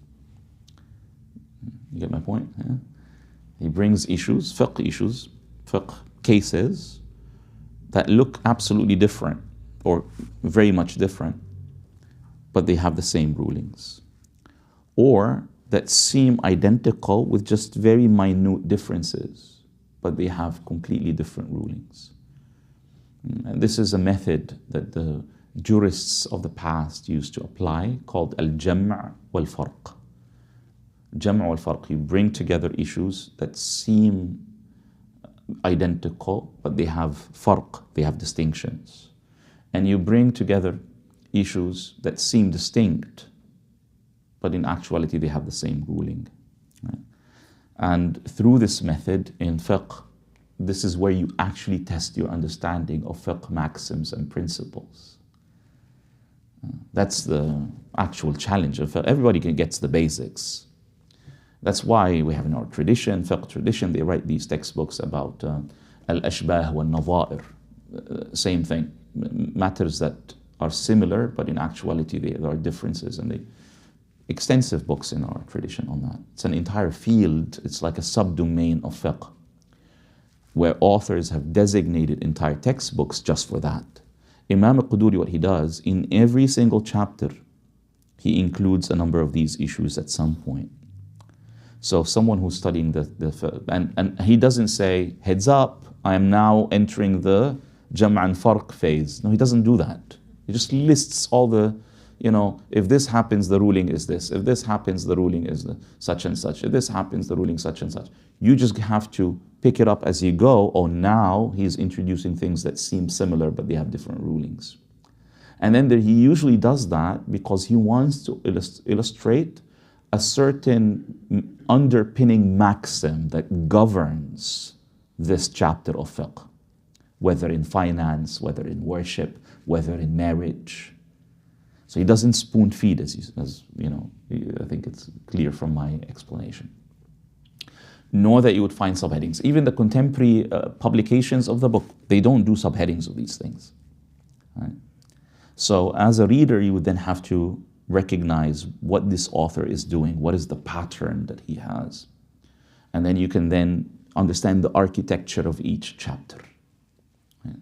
You get my point? Yeah? He brings issues, fiqh cases, that look absolutely different, or very much different, but they have the same rulings. Or that seem identical with just very minute differences, but they have completely different rulings. And this is a method that the jurists of the past used to apply, called al-jam' wal-farq. Jam' wal-farq, you bring together issues that seem identical, but they have farq, they have distinctions. And you bring together issues that seem distinct, but in actuality they have the same ruling. Right? And through this method in fiqh, this is where you actually test your understanding of fiqh maxims and principles. That's the actual challenge of fiqh. Everybody gets the basics. That's why we have in our tradition, fiqh tradition, they write these textbooks about al-ashbah wal-nadha'ir, same thing. Matters that are similar, but in actuality there are differences, and they extensive books in our tradition on that. It's an entire field. It's like a subdomain of fiqh, where authors have designated entire textbooks just for that. Imam al-Quduri, what he does, in every single chapter, he includes a number of these issues at some point. So someone who's studying and he doesn't say, heads up, I am now entering the Jam' and Farq phase. No, he doesn't do that. He just lists all the, if this happens, the ruling is this. If this happens, the ruling is such and such. If this happens, the ruling such and such. You just have to pick it up as you go. Oh, now he's introducing things that seem similar, but they have different rulings. And then he usually does that because he wants to illustrate a certain underpinning maxim that governs this chapter of fiqh, whether in finance, whether in worship, whether in marriage. So he doesn't spoon feed, as you know, I think it's clear from my explanation. Nor that you would find subheadings. Even the contemporary publications of the book, they don't do subheadings of these things. Right? So as a reader, you would then have to recognize what this author is doing, what is the pattern that he has. And then you can then understand the architecture of each chapter. Right?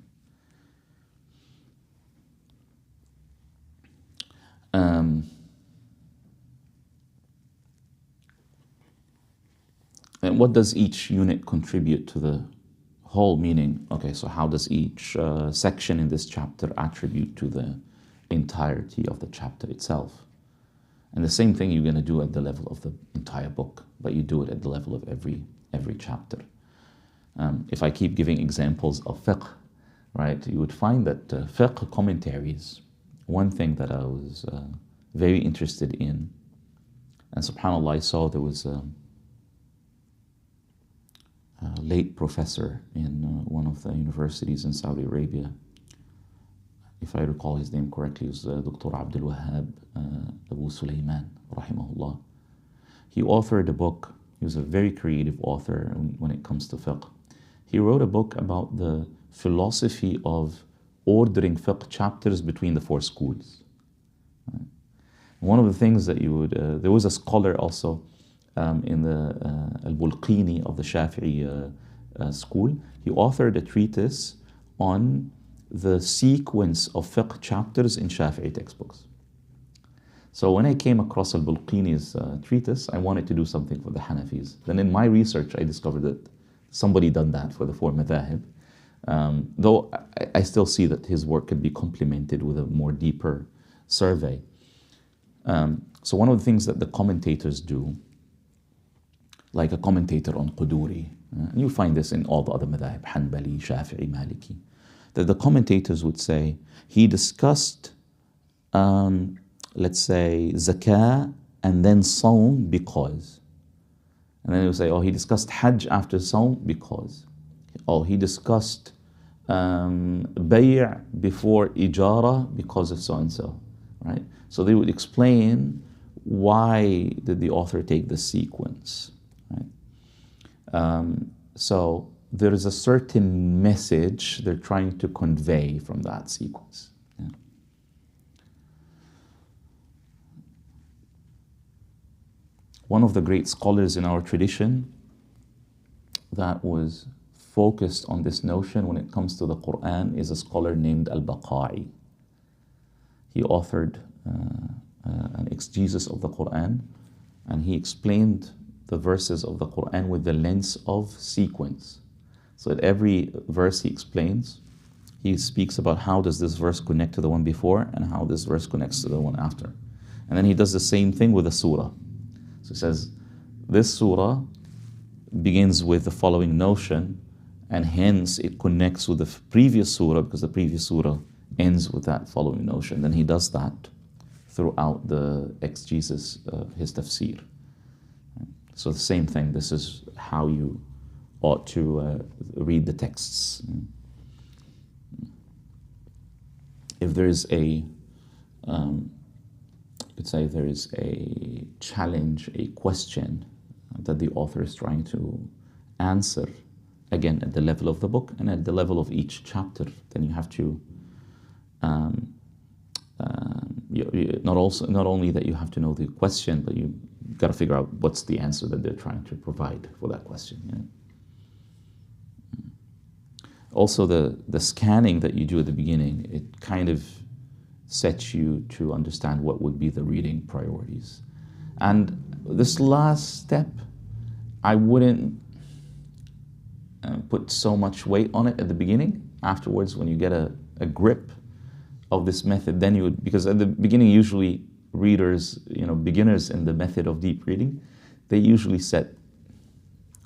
And what does each unit contribute to the whole? Meaning, okay, so how does each section in this chapter attribute to the entirety of the chapter itself? And the same thing you're going to do at the level of the entire book, but you do it at the level of every chapter. If I keep giving examples of fiqh, right, you would find that fiqh commentaries, one thing that I was very interested in, and subhanAllah, I saw there was a late professor in one of the universities in Saudi Arabia. If I recall his name correctly, it was Dr. Abdul Wahab Abu Sulaiman, rahimahullah. He authored a book. He was a very creative author when it comes to fiqh. He wrote a book about the philosophy of ordering fiqh chapters between the four schools. Right? One of the things that you would, there was a scholar also in the Al-Bulqini of the Shafi'i school. He authored a treatise on the sequence of fiqh chapters in Shafi'i textbooks. So when I came across Al-Bulqini's treatise, I wanted to do something for the Hanafis. Then in my research, I discovered that somebody done that for the four madhahib. Though I still see that his work could be complemented with a more deeper survey. So one of the things that the commentators do, like a commentator on Quduri, and you find this in all the other madhahib, Hanbali, Shafi'i, Maliki, that the commentators would say, he discussed, let's say, zakah and then sawm because. And then he would say, oh, he discussed hajj after sawm because. Oh, he discussed bay' before ijara because of so and so, right? So they would explain why did the author take the sequence, right? So there is a certain message they're trying to convey from that sequence. Yeah. One of the great scholars in our tradition that was focused on this notion when it comes to the Quran is a scholar named Al-Baqai. He authored an exegesis of the Quran, and he explained the verses of the Quran with the lens of sequence. So at every verse he explains, he speaks about how does this verse connect to the one before and how this verse connects to the one after. And then he does the same thing with the surah. So he says, this surah begins with the following notion, and hence it connects with the previous surah because the previous surah ends with that following notion. Then he does that throughout the exegesis, his tafsir. So the same thing, this is how you ought to read the texts. If there is a, let's say there is a challenge, a question that the author is trying to answer, again, at the level of the book and at the level of each chapter. Then you have to, not only that you have to know the question, but you got to figure out what's the answer that they're trying to provide for that question. You know? Also, the scanning that you do at the beginning, it kind of sets you to understand what would be the reading priorities. And this last step, I wouldn't put so much weight on it at the beginning. Afterwards, when you get a grip of this method, then you would, because at the beginning, usually readers, beginners in the method of deep reading, they usually set,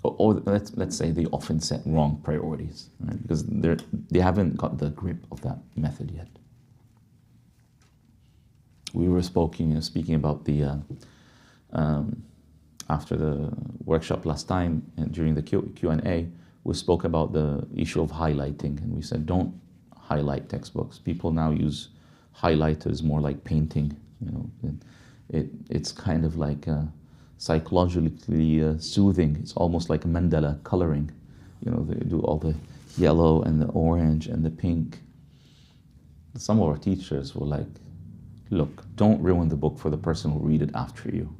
or let's say they often set wrong priorities, right? Because they haven't got the grip of that method yet. We were speaking about the after the workshop last time, and during the Q&A, we spoke about the issue of highlighting, and we said don't highlight textbooks. People now use highlighters more like painting. It's kind of like psychologically soothing. It's almost like a mandala coloring. They do all the yellow and the orange and the pink. Some of our teachers were like, look, don't ruin the book for the person who read it after you,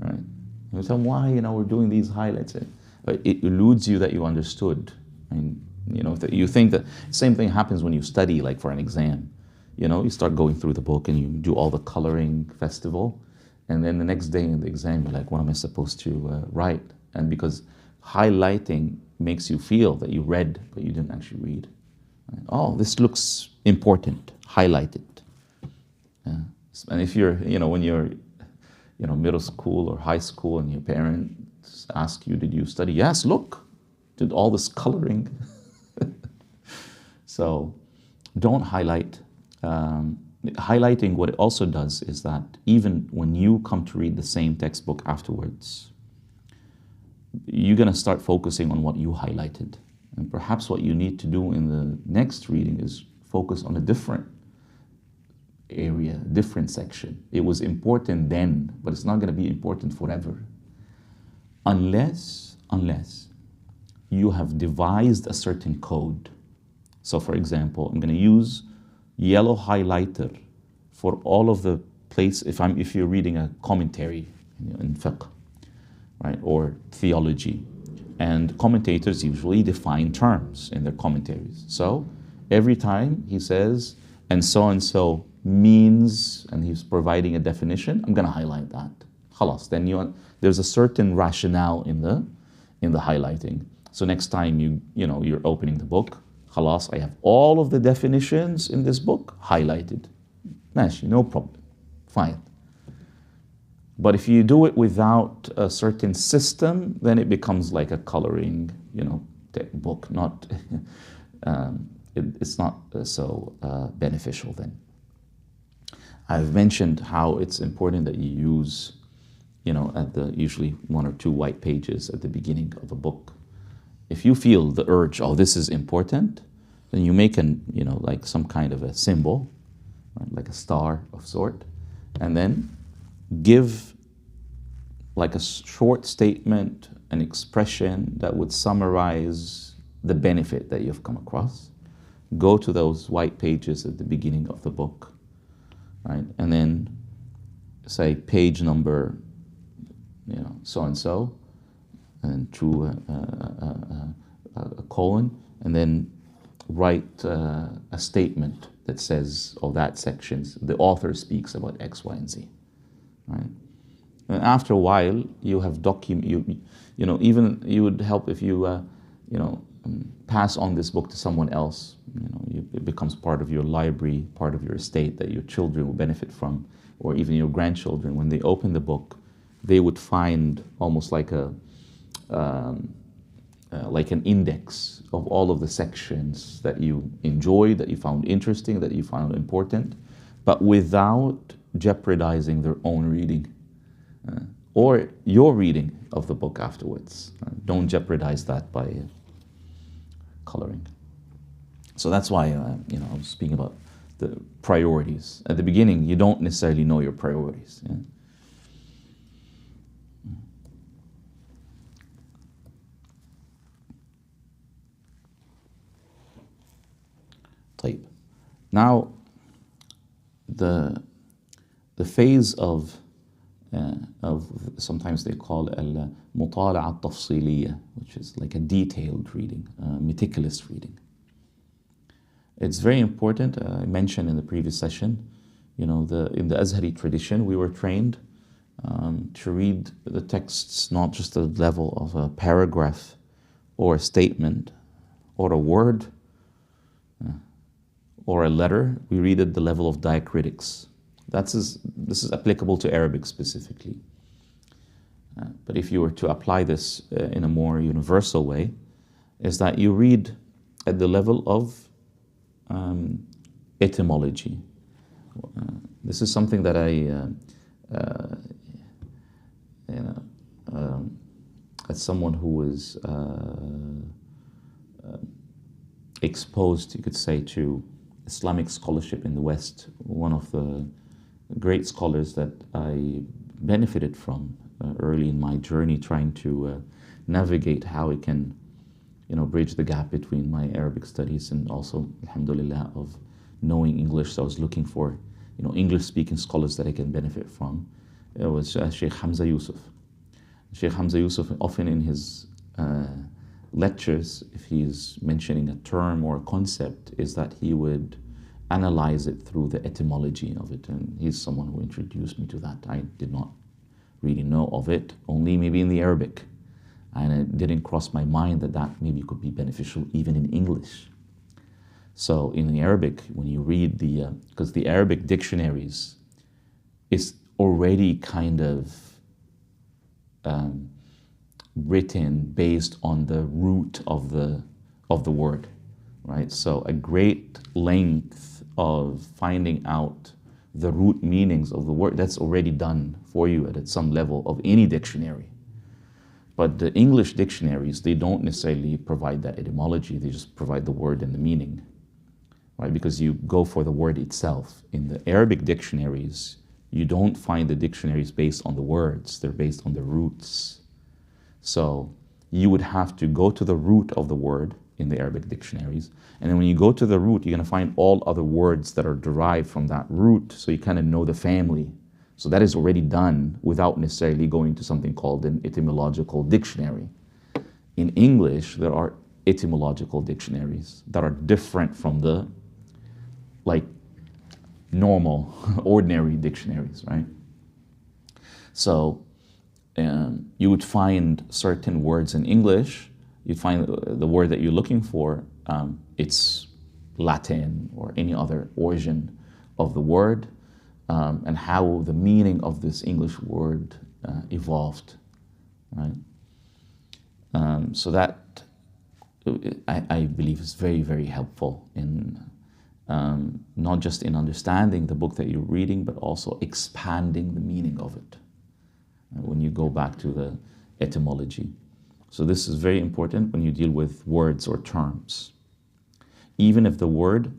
right? And we tell them why, we're doing these highlights. It eludes you that you understood. That you think that same thing happens when you study, like for an exam. You start going through the book and you do all the coloring festival, and then the next day in the exam, you're like, what am I supposed to write? And because highlighting makes you feel that you read, but you didn't actually read. Right? Oh, this looks important. Highlight it. Yeah. And if you're, when you're, middle school or high school, and your parents ask you, did you study? Yes, look, did all this coloring. So don't highlight. Highlighting, what it also does is that even when you come to read the same textbook afterwards, you're going to start focusing on what you highlighted. And perhaps what you need to do in the next reading is focus on a different area, different section. It was important then, but it's not going to be important forever. Unless you have devised a certain code. So for example, I'm going to use yellow highlighter for all of the place, if you're reading a commentary in fiqh, right, or theology, and commentators usually define terms in their commentaries. So every time he says, and so means, and he's providing a definition, I'm going to highlight that. Khalas, then there's a certain rationale in the highlighting. So next time you're opening the book, khalas, I have all of the definitions in this book highlighted. Mashi, no problem, fine. But if you do it without a certain system, then it becomes like a coloring, book. Not, it's not so beneficial then. I've mentioned how it's important that you use, at the usually 1 or 2 white pages at the beginning of a book. If you feel the urge, oh, this is important, then you make like some kind of a symbol, right, like a star of sort, and then give like a short statement, an expression that would summarize the benefit that you've come across. Go to those white pages at the beginning of the book, right? And then say page number, so-and-so, and to a colon, and then write a statement that says, oh, that sections, the author speaks about X, Y, and Z, right? And after a while, you have even you would help if you, pass on this book to someone else. It becomes part of your library, part of your estate that your children will benefit from, or even your grandchildren. When they open the book, they would find almost like like an index of all of the sections that you enjoyed, that you found interesting, that you found important, but without jeopardizing their own reading or your reading of the book afterwards. Don't jeopardize that by coloring. So that's why I was speaking about the priorities. At the beginning, you don't necessarily know your priorities. Yeah? طيب. Now, the phase of sometimes they call al-mutala'a tafsiliyya, which is like a detailed reading, meticulous reading. It's very important. I mentioned in the previous session, in the Azhari tradition, we were trained to read the texts not just at the level of a paragraph or a statement or a word or a letter. We read at the level of diacritics. This is applicable to Arabic specifically. But if you were to apply this in a more universal way, is that you read at the level of etymology. This is something that as someone who was exposed, you could say, to Islamic scholarship in the West, one of the great scholars that I benefited from early in my journey, trying to navigate how I can, bridge the gap between my Arabic studies and also, alhamdulillah, of knowing English. So I was looking for, English-speaking scholars that I can benefit from. It was Sheikh Hamza Yusuf. Sheikh Hamza Yusuf, often in his lectures, if he's mentioning a term or a concept, is that he would analyze it through the etymology of it. And he's someone who introduced me to that. I did not really know of it, only maybe in the Arabic. And it didn't cross my mind that maybe could be beneficial even in English. So in the Arabic, when you read because the Arabic dictionaries is already kind of written based on the root of the word, right? So a great length of finding out the root meanings of the word, that's already done for you at some level of any dictionary. But the English dictionaries, they don't necessarily provide that etymology, they just provide the word and the meaning, right? Because you go for the word itself. In the Arabic dictionaries, you don't find the dictionaries based on the words, they're based on the roots. So you would have to go to the root of the word in the Arabic dictionaries. And then when you go to the root, you're going to find all other words that are derived from that root. So you kind of know the family. So that is already done without necessarily going to something called an etymological dictionary. In English, there are etymological dictionaries that are different from the normal, ordinary dictionaries, right? So you would find certain words in English, you'd find the word that you're looking for, it's Latin or any other origin of the word, and how the meaning of this English word evolved, right? So that, I believe, is very, very helpful in not just in understanding the book that you're reading, but also expanding the meaning of it when you go back to the etymology. So this is very important when you deal with words or terms. Even if the word,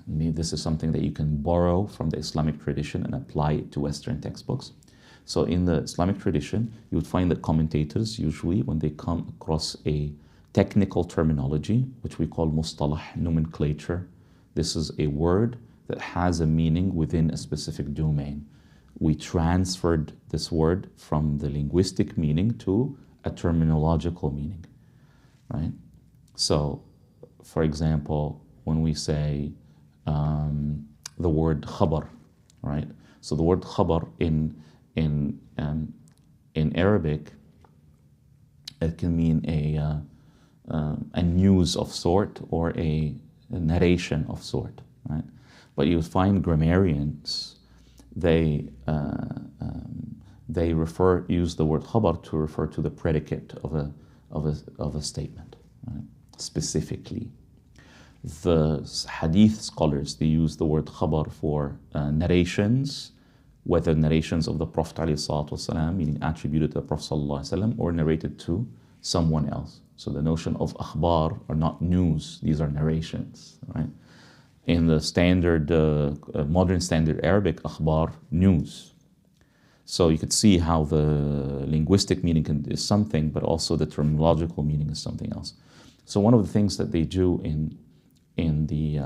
this is something that you can borrow from the Islamic tradition and apply it to Western textbooks. So in the Islamic tradition, you would find that commentators, usually when they come across a technical terminology, which we call mustalah, nomenclature, this is a word that has a meaning within a specific domain. We transferred this word from the linguistic meaning to a terminological meaning, right? So, for example, when we say the word khabar, right? So the word khabar in Arabic, it can mean a news of sort or a narration of sort, right? But you find grammarians, they use the word khabar to refer to the predicate of a statement, right? Specifically. The hadith scholars, they use the word khabar for narrations, whether narrations of the Prophet ﷺ, meaning attributed to the Prophet ﷺ, or narrated to someone else. So the notion of akhbar are not news, these are narrations, right? In the standard, modern standard Arabic, akhbar, news. So you could see how the linguistic meaning is something, but also the terminological meaning is something else. So one of the things that they do in the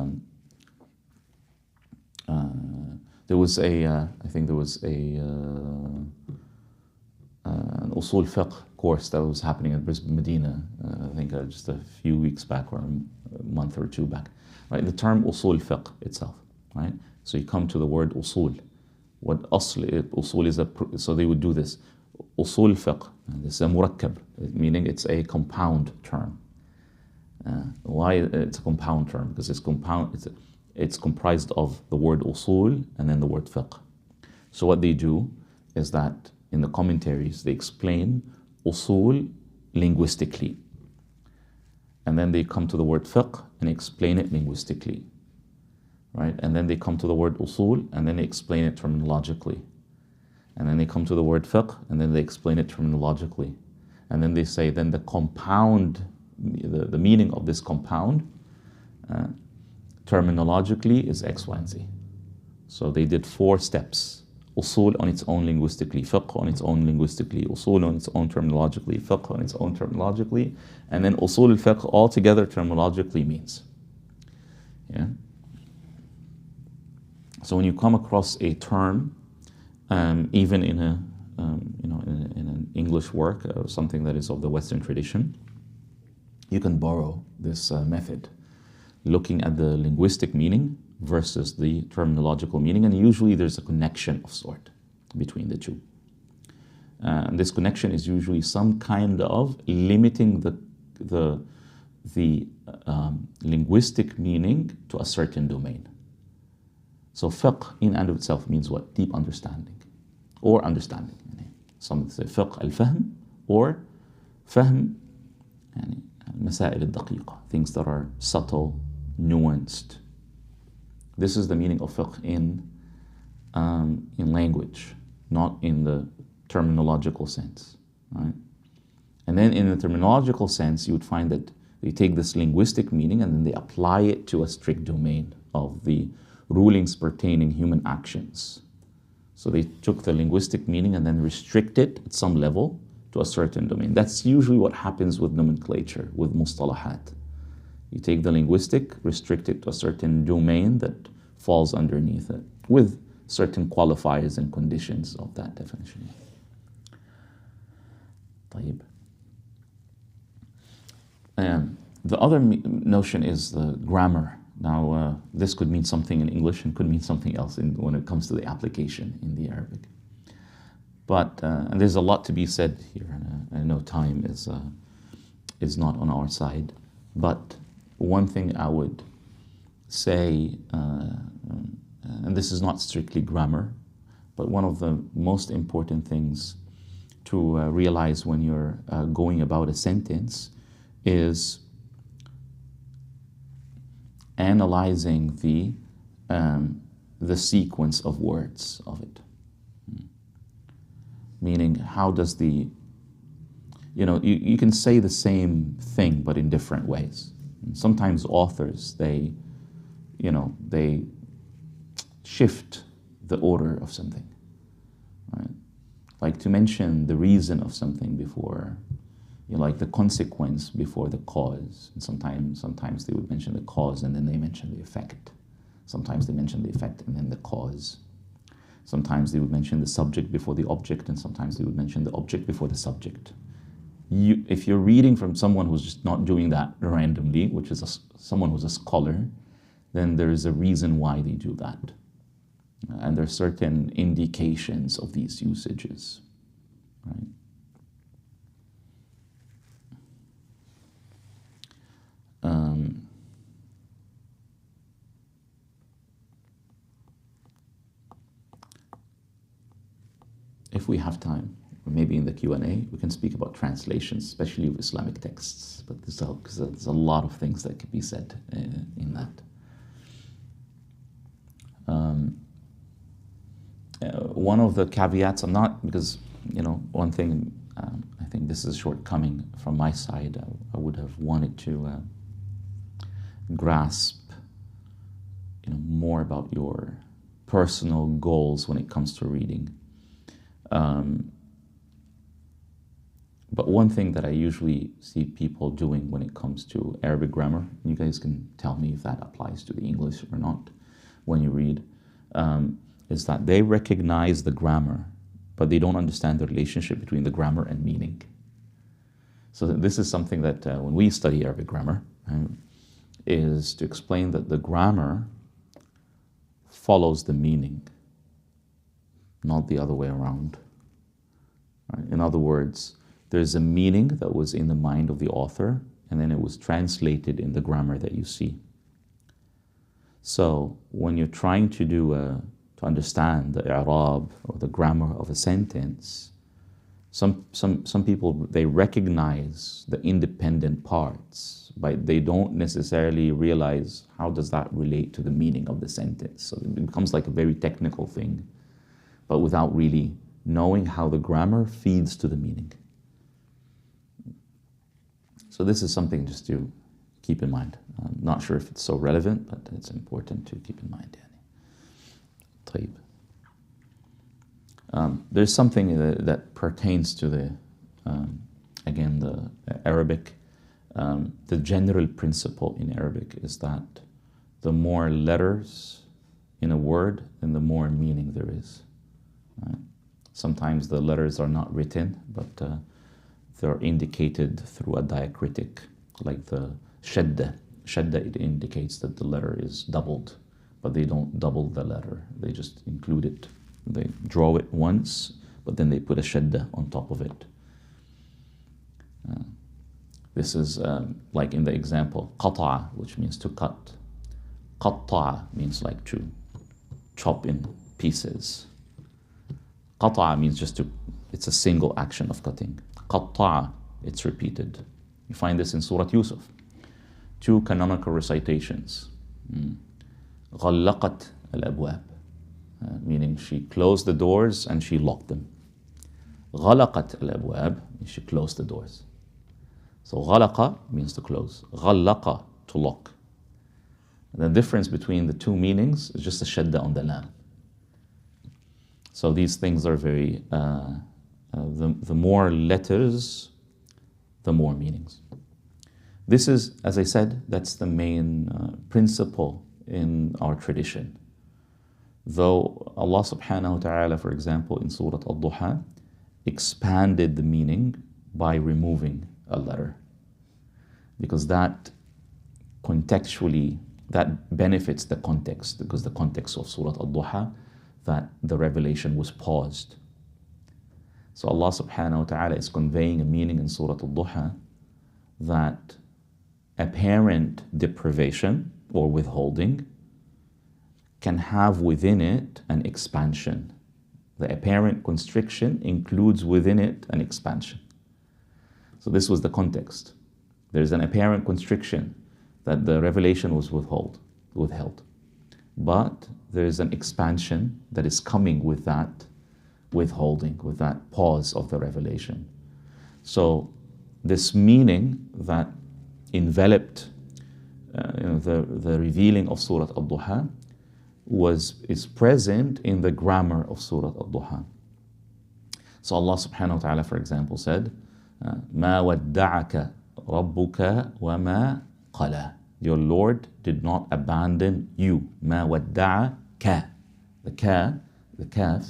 There was I think there was an usul fiqh course that was happening at Brisbane, Medina, I think just a few weeks back or a month or two back. Right, the term usul fiqh itself, right? So you come to the word usul. What usul is so they would do this. Usul fiqh, this is a murakkab, meaning it's a compound term. Why it's a compound term? Because it's comprised of the word usul and then the word fiqh. So what they do is that in the commentaries they explain usul linguistically, and then they come to the word fiqh and explain it linguistically, right? And then they come to the word usul and then they explain it terminologically, and then they come to the word fiqh and then they explain it terminologically, and then they say then the compound, the meaning of this compound terminologically is X, Y, and Z. So they did 4 steps. Usul on its own linguistically, fiqh on its own linguistically, usul on its own terminologically, fiqh on its own terminologically, and then usul al-fiqh altogether terminologically means. Yeah. So when you come across a term, even in a in an English work, something that is of the Western tradition, you can borrow this method, looking at the linguistic meaning versus the terminological meaning, and usually there's a connection of sort between the two. And this connection is usually some kind of limiting the linguistic meaning to a certain domain. So fiqh in and of itself means what? Deep understanding, or understanding. Some say fiqh al-fahm, or fahm al-masail al-daqiqa, things that are subtle, nuanced. This is the meaning of fiqh in language, not in the terminological sense, right? And then in the terminological sense, you would find that they take this linguistic meaning and then they apply it to a strict domain of the rulings pertaining human actions. So they took the linguistic meaning and then restrict it at some level to a certain domain. That's usually what happens with nomenclature, with mustalahat. You take the linguistic, restrict it to a certain domain that falls underneath it, with certain qualifiers and conditions of that definition. طيب. The other notion is the grammar. Now, this could mean something in English and could mean something else when it comes to the application in the Arabic. But and there's a lot to be said here, and I know time is not on our side. But one thing I would say, and this is not strictly grammar, but one of the most important things to realize when you're going about a sentence is analyzing the sequence of words of it. Meaning, how does you can say the same thing but in different ways. Sometimes authors, they shift the order of something, right? Like to mention the reason of something before, like the consequence before the cause. And sometimes they would mention the cause and then they mention the effect. Sometimes they mention the effect and then the cause. Sometimes they would mention the subject before the object, and sometimes they would mention the object before the subject. If you're reading from someone who's just not doing that randomly, which is someone who's a scholar, then there is a reason why they do that. And there are certain indications of these usages, right? If we have time, or maybe in the Q&A, we can speak about translations, especially of Islamic texts. But there's a lot of things that could be said in that. One of the caveats, because one thing, I think this is a shortcoming from my side. I would have wanted to grasp, more about your personal goals when it comes to reading. But one thing that I usually see people doing when it comes to Arabic grammar, you guys can tell me if that applies to the English or not when you read, is that they recognize the grammar, but they don't understand the relationship between the grammar and meaning. So this is something that when we study Arabic grammar, is to explain that the grammar follows the meaning, not the other way around. Right? In other words, there's a meaning that was in the mind of the author, and then it was translated in the grammar that you see. So when you're trying to to understand the i'rab or the grammar of a sentence, some people, they recognize the independent parts, but they don't necessarily realize how does that relate to the meaning of the sentence. So it becomes like a very technical thing, but without really knowing how the grammar feeds to the meaning. So this is something just to keep in mind. I'm not sure if it's so relevant, but it's important to keep in mind. طيب. There's something that pertains to the Arabic. The general principle in Arabic is that the more letters in a word, then the more meaning there is. Right? Sometimes the letters are not written, but they're indicated through a diacritic, like the shadda. Shadda, it indicates that the letter is doubled, but they don't double the letter. They just include it. They draw it once, but then they put a shadda on top of it. This is like in the example, qata'a, which means to cut. Qatta'a means like to chop in pieces. Qata'a means just to, it's a single action of cutting. Qatta'a, it's repeated. You find this in Surah Yusuf. 2 canonical recitations. غلقت الأبواب, meaning she closed the doors and she locked them. غلقت الأبواب means she closed the doors. So غلق means to close. غلق, to lock. And the difference between the two meanings is just a shadda on the lam. So these things are very, the more letters, the more meanings. This is, as I said, that's the main principle in our tradition. Though Allah subhanahu wa ta'ala, for example, in Surah Al-Duha, expanded the meaning by removing a letter. Because that contextually, that benefits the context, because the context of Surah Al-Duha, that the revelation was paused. So Allah subhanahu wa ta'ala is conveying a meaning in Surah Al-Duha that apparent deprivation or withholding can have within it an expansion. The apparent constriction includes within it an expansion. So this was the context. There's an apparent constriction that the revelation was withheld. But there's an expansion that is coming with that withholding, with that pause of the revelation. So this meaning that enveloped the revealing of Surah Al-Duha is present in the grammar of Surah Al-Duha. So Allah subhanahu wa ta'ala, for example, said, مَا وَدَّعَكَ رَبُّكَ وَمَا قَلَى. Your Lord did not abandon you. مَا وَدَّعَكَ. The kaf,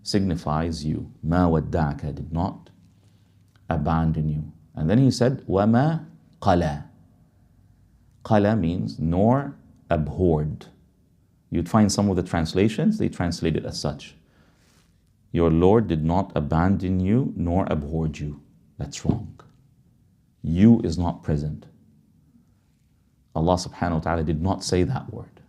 signifies you. مَا وَدَّعَكَ, did not abandon you. And then he said, وَمَا قَلَى. Qala means nor abhorred. You'd find some of the translations, they translate it as such. Your Lord did not abandon you nor abhorred you. That's wrong. You is not present. Allah subhanahu wa ta'ala did not say that word,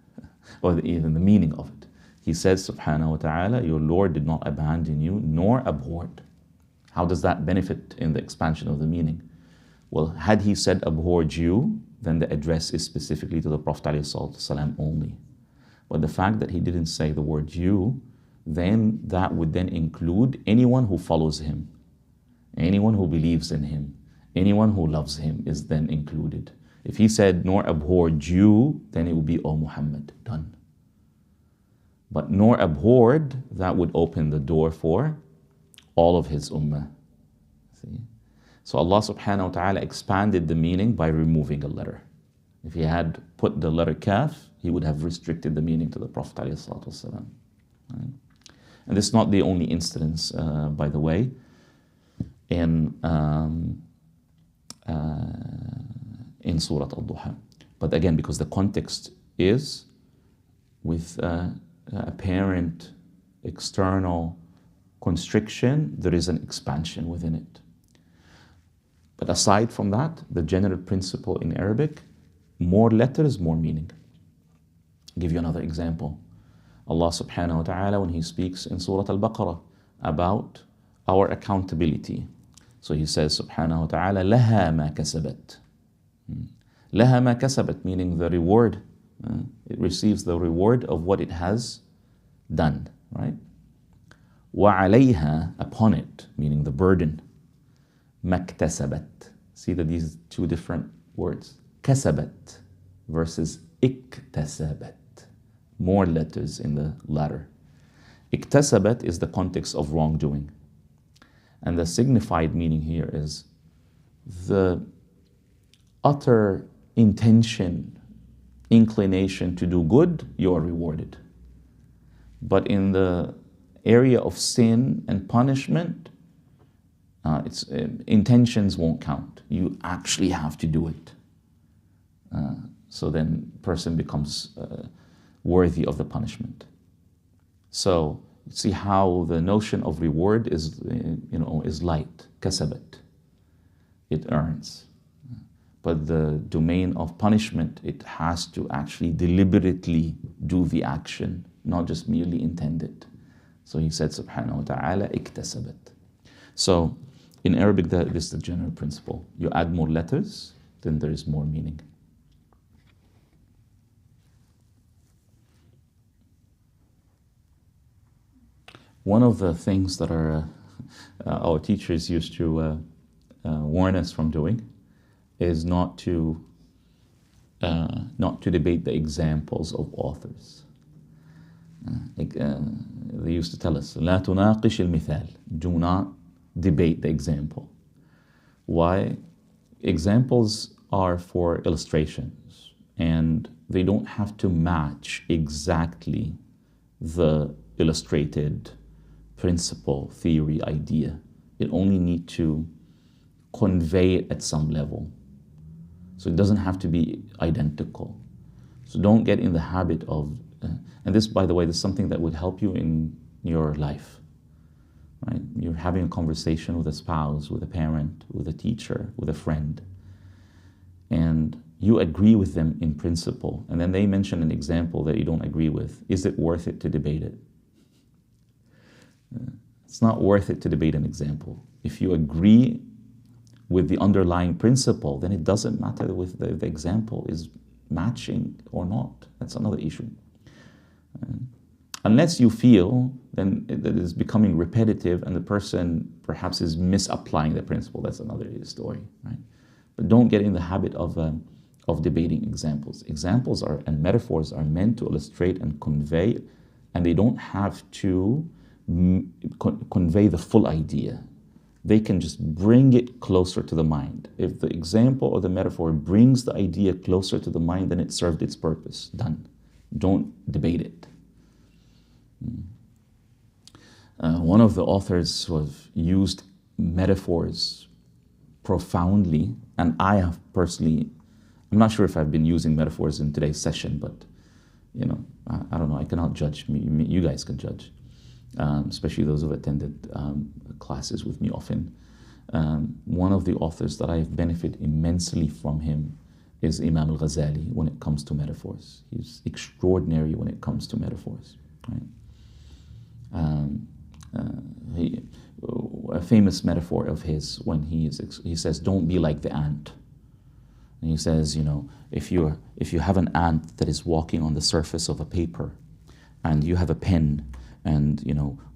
or even the meaning of it. He says subhanahu wa ta'ala, your Lord did not abandon you nor abhorred. How does that benefit in the expansion of the meaning? Well, had he said abhorred you, then the address is specifically to the Prophet ﷺ only. But the fact that he didn't say the word you, then that would then include anyone who follows him, anyone who believes in him, anyone who loves him is then included. If he said nor abhorred you, then it would be, O Muhammad, done. But nor abhorred, that would open the door for all of his ummah. See? So Allah subhanahu wa ta'ala expanded the meaning by removing a letter. If he had put the letter kaf, he would have restricted the meaning to the Prophet ﷺ. Right? And this is not the only instance, by the way, in Surah Al-Duha. But again, because the context is with apparent external constriction, there is an expansion within it. But aside from that, the general principle in Arabic, more letters, more meaning. I'll give you another example. Allah subhanahu wa ta'ala, when He speaks in Surah Al-Baqarah about our accountability. So He says subhanahu wa ta'ala, لَهَا مَا كَسَبَتْ. لَهَا مَا كَسَبَتْ, meaning the reward. It receives the reward of what it has done, right? وَعَلَيْهَا, upon it, meaning the burden. مَكْتَسَبَتْ. See that these two different words. كَسَبَتْ versus اكتسبت. More letters in the latter. اكتسبت is the context of wrongdoing. And the signified meaning here is the utter intention, inclination to do good, you are rewarded. But in the area of sin and punishment, intentions won't count. You actually have to do it. So then person becomes worthy of the punishment. So see how the notion of reward is, is light. Kasabat. It earns. But the domain of punishment, it has to actually deliberately do the action, not just merely intend it. So He said, subhanahu wa ta'ala, iktasabat. So in Arabic, this is the general principle. You add more letters, then there is more meaning. One of the things that our teachers used to warn us from doing is not to debate the examples of authors. They used to tell us, لا تناقش المثال. Do not debate the example. Why? Examples are for illustrations, and they don't have to match exactly the illustrated principle, theory, idea. It only needs to convey it at some level. So it doesn't have to be identical. So don't get in the habit of, and this, by the way, this is something that would help you in your life, right? You're having a conversation with a spouse, with a parent, with a teacher, with a friend, and you agree with them in principle, and then they mention an example that you don't agree with. Is it worth it to debate it? It's not worth it to debate an example. If you agree with the underlying principle, then it doesn't matter if the example is matching or not. That's another issue. Unless you feel then that it is becoming repetitive and the person perhaps is misapplying the principle, that's another story, right? But don't get in the habit of debating examples. Examples and metaphors are meant to illustrate and convey, and they don't have to convey the full idea. They can just bring it closer to the mind. If the example or the metaphor brings the idea closer to the mind, then it served its purpose. Done. Don't debate it. One of the authors used metaphors profoundly, and I have personally, I'm not sure if I've been using metaphors in today's session, but I don't know, I cannot judge. You guys can judge. Especially those who have attended classes with me often. One of the authors that I have benefited immensely from him is Imam al-Ghazali when it comes to metaphors. He's extraordinary when it comes to metaphors. Right? A famous metaphor of his when he says, "Don't be like the ant." And he says, if you have an ant that is walking on the surface of a paper, and you have a pen, and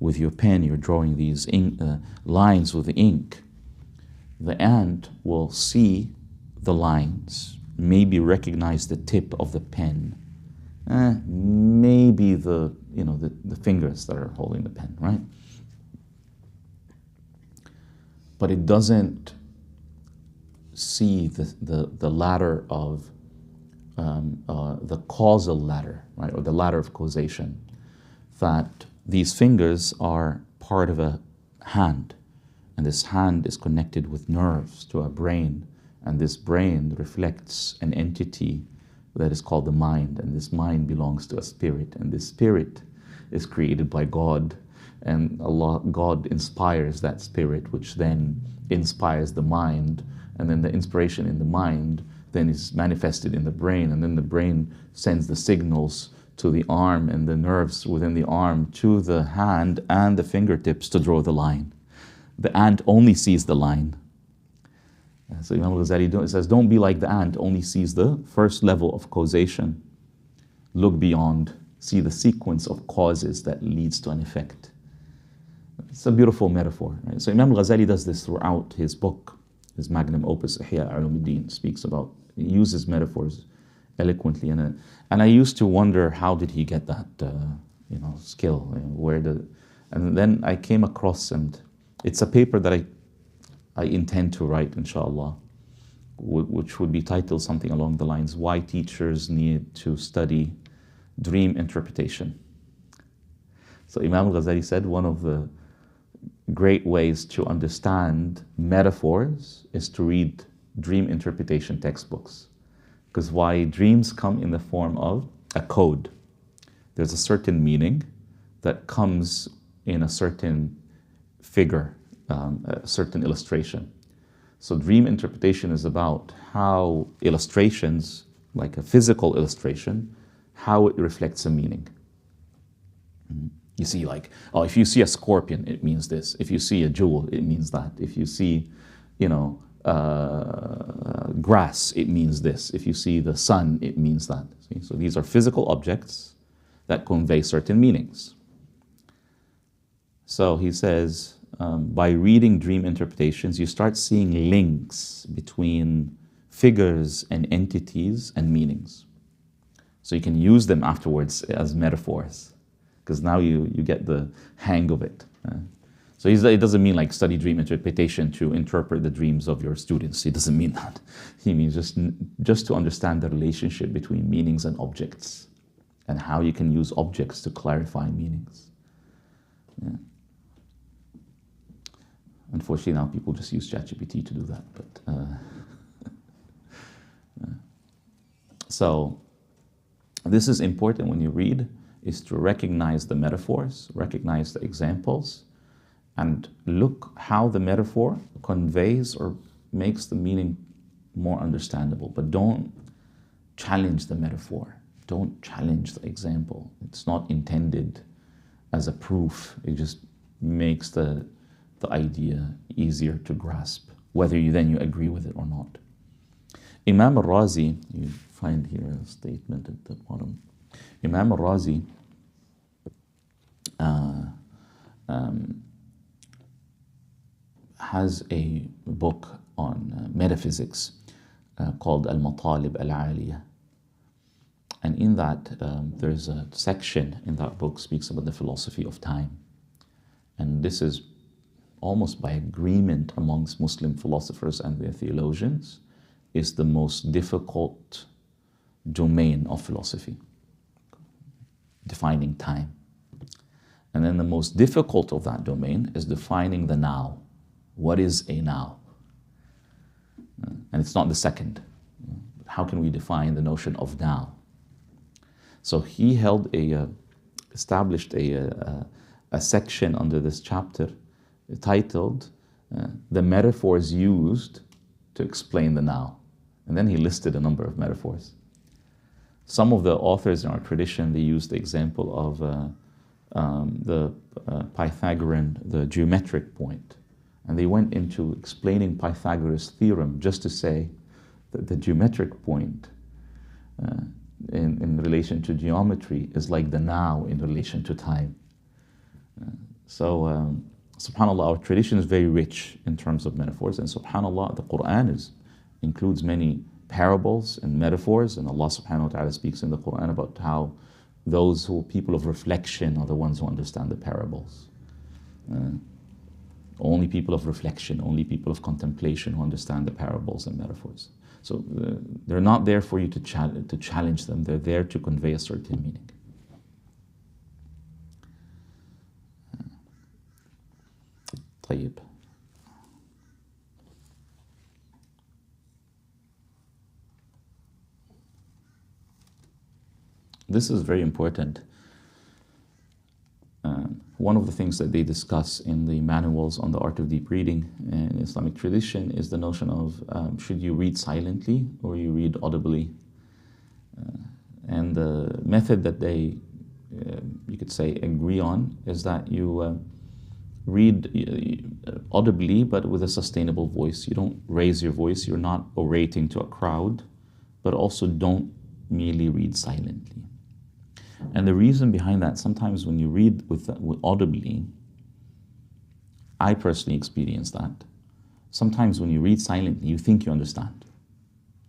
with your pen you're drawing these lines with the ink, the ant will see the lines, maybe recognize the tip of the pen, maybe the fingers that are holding the pen, right? But it doesn't see the ladder of the causal ladder, right, or the ladder of causation, that these fingers are part of a hand, and this hand is connected with nerves to a brain, and this brain reflects an entity that is called the mind, and this mind belongs to a spirit, and this spirit is created by God, and God inspires that spirit, which then inspires the mind, and then the inspiration in the mind then is manifested in the brain, and then the brain sends the signals to the arm and the nerves within the arm to the hand and the fingertips to draw the line. The ant only sees the line. So Imam Ghazali says, don't be like the ant, only sees the first level of causation. Look beyond, see the sequence of causes that leads to an effect. It's a beautiful metaphor. Right? So Imam Ghazali does this throughout his book, his magnum opus, Ihya Ulumuddin, speaks about, he uses metaphors eloquently. And I used to wonder, how did he get that skill? And then I came across, and it's a paper that I intend to write, inshallah, which would be titled something along the lines, Why Teachers Need to Study Dream Interpretation. So Imam Ghazali said one of the great ways to understand metaphors is to read dream interpretation textbooks. Because why dreams come in the form of a code. There's a certain meaning that comes in a certain figure, a certain illustration. So dream interpretation is about how illustrations, like a physical illustration, how it reflects a meaning. You see, like, if you see a scorpion, it means this. If you see a jewel, it means that. If you see, grass, it means this. If you see the sun, it means that. See? So these are physical objects that convey certain meanings. So he says, by reading dream interpretations, you start seeing links between figures and entities and meanings. So you can use them afterwards as metaphors, because now you get the hang of it. So it doesn't mean like study dream interpretation to interpret the dreams of your students. He doesn't mean that. He means just to understand the relationship between meanings and objects, and how you can use objects to clarify meanings. Yeah. Unfortunately, now people just use ChatGPT to do that. So this is important when you read, is to recognize the metaphors, recognize the examples, and look how the metaphor conveys or makes the meaning more understandable. But don't challenge the metaphor. Don't challenge the example. It's not intended as a proof. It just makes the idea easier to grasp, whether you agree with it or not. Imam al-Razi, you find here a statement at the bottom. Imam al-Razi has a book on metaphysics called Al-Matalib Al-Aliyah. And in that, there's a section in that book speaks about the philosophy of time. And this is almost by agreement amongst Muslim philosophers and their theologians, is the most difficult domain of philosophy, defining time. And then the most difficult of that domain is defining the now. What is a now? And it's not the second. How can we define the notion of now? So he established a section under this chapter titled The Metaphors Used to Explain the Now. And then he listed a number of metaphors. Some of the authors in our tradition, they used the example of the Pythagorean, the geometric point. And they went into explaining Pythagoras' theorem just to say that the geometric point in relation to geometry is like the now in relation to time. So subhanAllah, our tradition is very rich in terms of metaphors, and subhanAllah, the Quran includes many parables and metaphors, and Allah subhanahu wa ta'ala speaks in the Quran about how those who are people of reflection are the ones who understand the parables. Only people of reflection, only people of contemplation who understand the parables and metaphors. So they're not there for you to challenge them. They're there to convey a certain meaning. طيب. This is very important. One of the things that they discuss in the manuals on the art of deep reading in Islamic tradition is the notion of should you read silently or you read audibly? And the method that they, you could say, agree on is that you read audibly but with a sustainable voice. You don't raise your voice, you're not orating to a crowd, but also don't merely read silently. And the reason behind that, sometimes when you read with audibly, I personally experience that. Sometimes when you read silently, you think you understand.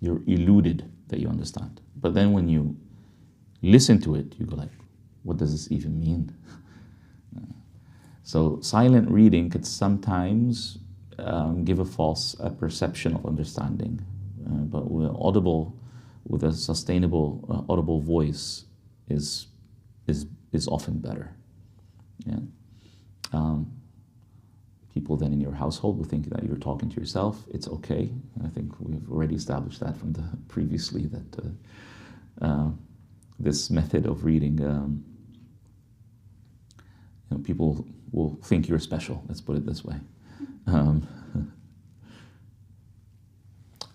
You're eluded that you understand. But then when you listen to it, you go like, what does this even mean? So silent reading could sometimes give a false perception of understanding. But with a sustainable audible voice is often better. Yeah. People then in your household will think that you're talking to yourself. It's okay. I think we've already established that from the previously that this method of reading, people will think you're special. Let's put it this way.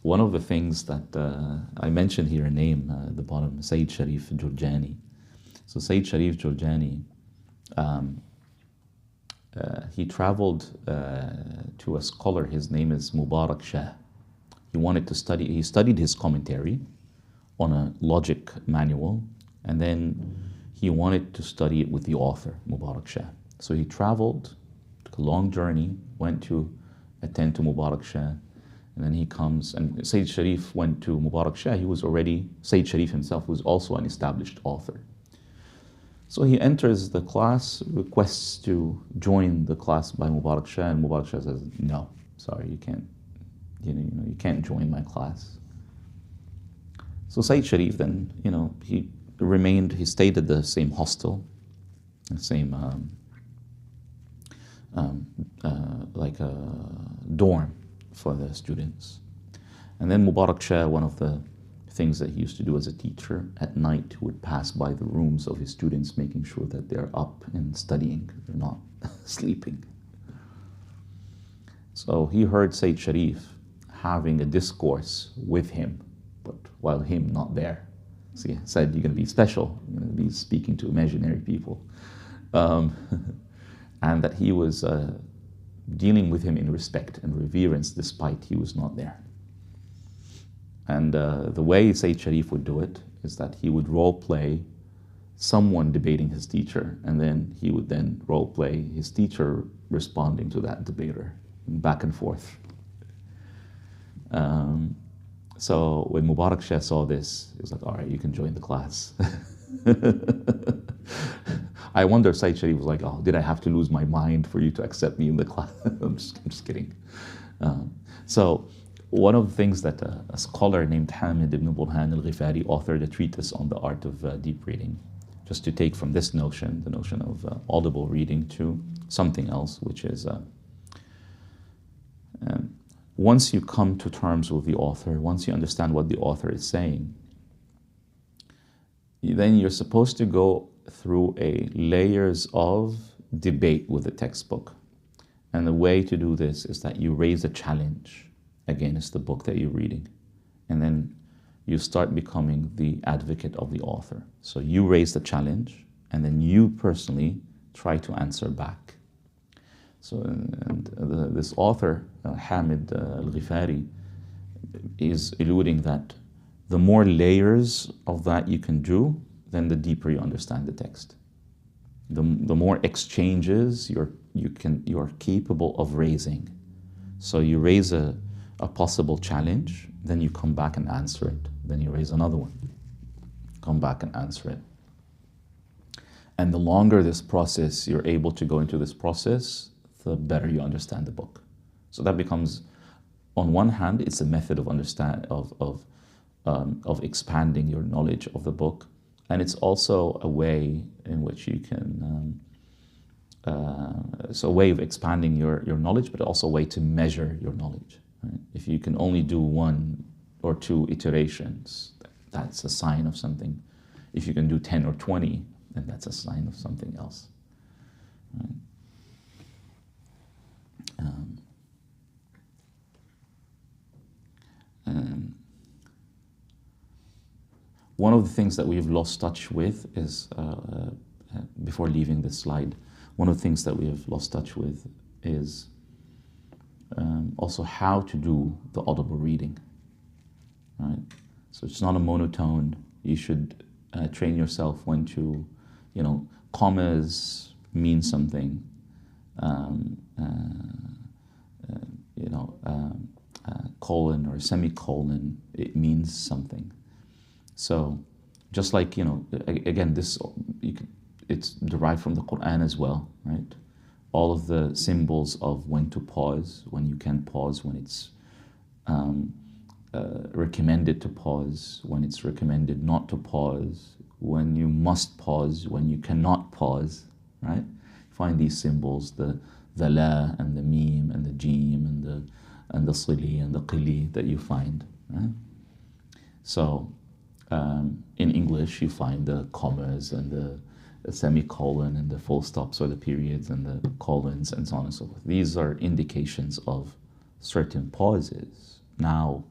One of the things that I mentioned here, a name at the bottom, Sayyid Sharif Jurjani. So Sayyid Sharif Jurjani, he traveled to a scholar. His name is Mubarak Shah. He studied his commentary on a logic manual, and then he wanted to study it with the author, Mubarak Shah. So he traveled, took a long journey, went to attend to Mubarak Shah, and then he comes, and Sayyid Sharif went to Mubarak Shah. Sayyid Sharif himself was also an established author. So he enters the class, requests to join the class by Mubarak Shah, and Mubarak Shah says, no, sorry, you can't, you can't join my class. So Sayyid Sharif then, he stayed at the same hostel, the same, like a dorm for the students. And then Mubarak Shah, one of the things that he used to do as a teacher, at night he would pass by the rooms of his students, making sure that they're up and studying, they're not sleeping. So he heard Sayyid Sharif having a discourse with him, but while him not there. So he said, you're going to be special, you're going to be speaking to imaginary people. And that he was dealing with him in respect and reverence despite he was not there. And the way Sayyid Sharif would do it is that he would role play someone debating his teacher, and then he would then role play his teacher responding to that debater, back and forth. So when Mubarak Shah saw this, he was like, all right, you can join the class. I wonder if Sayyid Sharif was like, oh, did I have to lose my mind for you to accept me in the class? I'm just kidding. So one of the things that a scholar named Hamid ibn Burhan al-Ghifari authored a treatise on the art of deep reading, just to take from this notion, the notion of audible reading, to something else, which is once you come to terms with the author, once you understand what the author is saying, then you're supposed to go through layers of debate with the textbook. And the way to do this is that you raise a challenge against the book that you're reading. And then you start becoming the advocate of the author. So you raise the challenge, and then you personally try to answer back. So this author, Hamid al-Ghifari, is alluding that the more layers of that you can do, then the deeper you understand the text. The more exchanges you are capable of raising. So you raise a possible challenge, then you come back and answer it. Then you raise another one, come back and answer it. And the longer this process, you're able to go into this process, the better you understand the book. So that becomes, on one hand, it's a method of expanding your knowledge of the book, and it's also a way in which you can, so a way of expanding your knowledge, but also a way to measure your knowledge. Right? If you can only do 1 or 2 iterations, that's a sign of something. If you can do 10 or 20, then that's a sign of something else. Right? One of the things that we've lost touch with is, before leaving this slide, one of the things that we have lost touch with is also how to do the audible reading. Right? So it's not a monotone. You should train yourself when to, commas mean something. Colon or semicolon, it means something. So, just like, again, it's derived from the Quran as well, right? All of the symbols of when to pause, when you can pause, when it's recommended to pause, when it's recommended not to pause, when you must pause, when you cannot pause, right? Find these symbols, the la and the meme and the jim and the sili and the qili that you find, right? So in English you find the commas and the semicolon and the full stops or the periods and the colons and so on and so forth. These are indications of certain pauses. Now,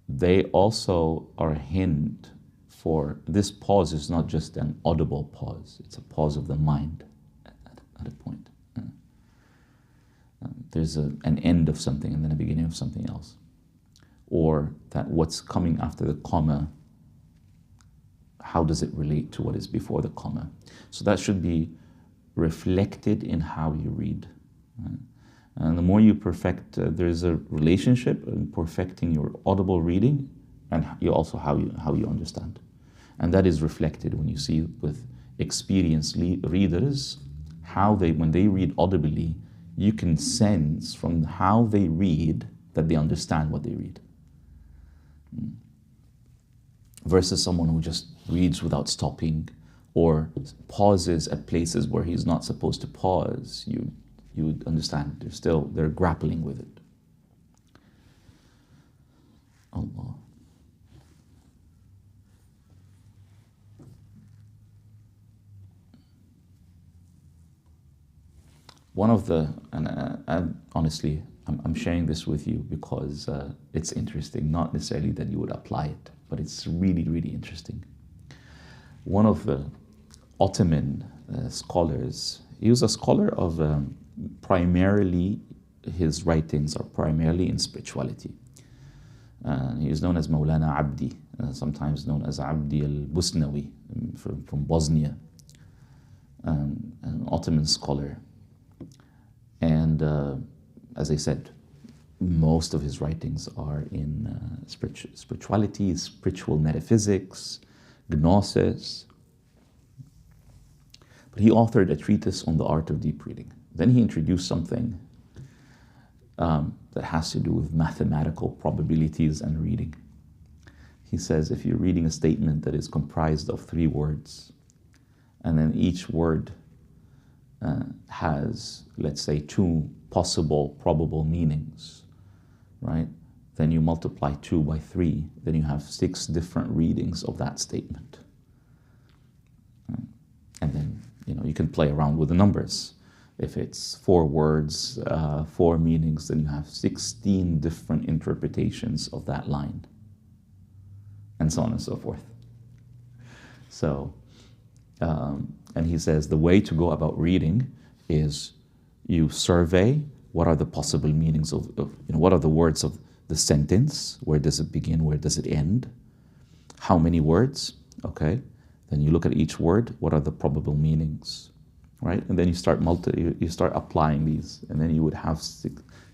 they also are a hint for this pause is not just an audible pause, it's a pause of the mind at a point. There's an end of something and then a beginning of something else. Or that what's coming after the comma, how does it relate to what is before the comma? So that should be reflected in how you read. Right? And the more you perfect, there's a relationship in perfecting your audible reading and you also how you understand. And that is reflected when you see with experienced readers, when they read audibly, you can sense from how they read that they understand what they read. Versus someone who just reads without stopping or pauses at places where he's not supposed to pause, you understand they're grappling with it. Allah. One of the, and honestly, I'm sharing this with you because it's interesting, not necessarily that you would apply it, but it's really, really interesting. One of the Ottoman scholars, he was a scholar of primarily, his writings are primarily in spirituality. He is known as Maulana Abdi, sometimes known as Abdi al-Busnawi from Bosnia, an Ottoman scholar. And as I said, most of his writings are in spirituality, spiritual metaphysics, gnosis. But he authored a treatise on the art of deep reading. Then he introduced something that has to do with mathematical probabilities and reading. He says if you're reading a statement that is comprised of 3 words, and then each word has, let's say, 2 possible probable meanings, right? Then you multiply 2 by 3, then you have 6 different readings of that statement. Right? And then, you can play around with the numbers. If it's 4 words, 4 meanings, then you have 16 different interpretations of that line, and so on and so forth. So, and he says the way to go about reading is you survey what are the possible meanings of what are the words of the sentence, where does it begin, where does it end, how many words, okay? Then you look at each word, what are the probable meanings, right? And then you start applying these, and then you would have,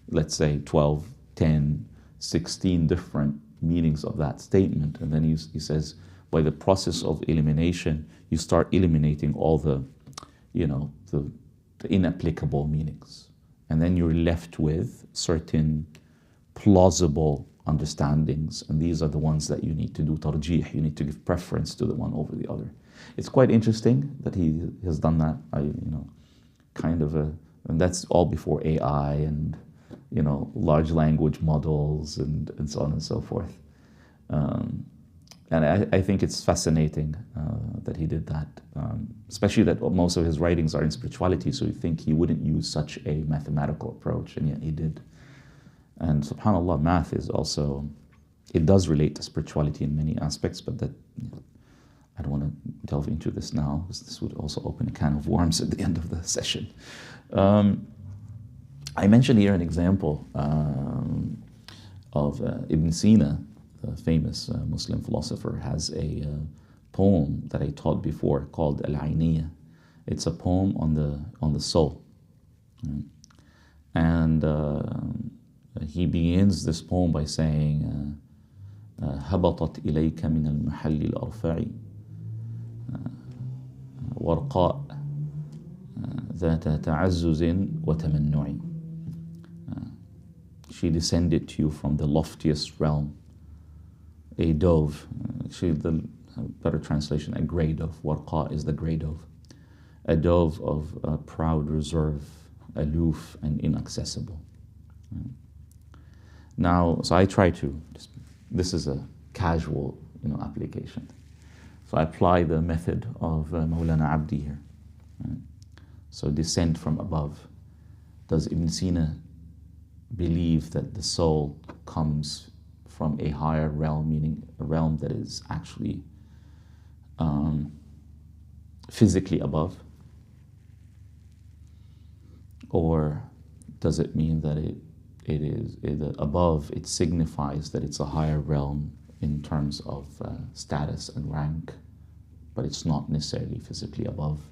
let's say, 12, 10, 16 different meanings of that statement. And then he says, by the process of elimination, you start eliminating all the inapplicable meanings. and then you're left with certain plausible understandings, and these are the ones that you need to do tarjih, you need to give preference to the one over the other. It's quite interesting that he has done that. And that's all before AI and large language models and so on and so forth. And I think it's fascinating that he did that, especially that most of his writings are in spirituality, so you think he wouldn't use such a mathematical approach, and yet he did. And subhanAllah, math is also, it does relate to spirituality in many aspects, but that, I don't want to delve into this now, because this would also open a can of worms at the end of the session. I mentioned here an example of Ibn Sina, the famous Muslim philosopher, has a poem that I taught before called Al-Ayniyah. It's a poem on the soul. And he begins this poem by saying, هبطت إليك من المحل الأرفع ورقاء ذات تعزز وتمنع. She descended to you from the loftiest realm, a dove. Actually, the better translation, a grey dove. Warqa is the grey dove. A dove of proud reserve, aloof and inaccessible. Now, so I try to, this is a casual application. So I apply the method of Mawlana Abdi here. So descend from above. Does Ibn Sina believe that the soul comes from a higher realm, meaning a realm that is actually physically above? Or does it mean that above, it signifies that it's a higher realm in terms of status and rank, but it's not necessarily physically above?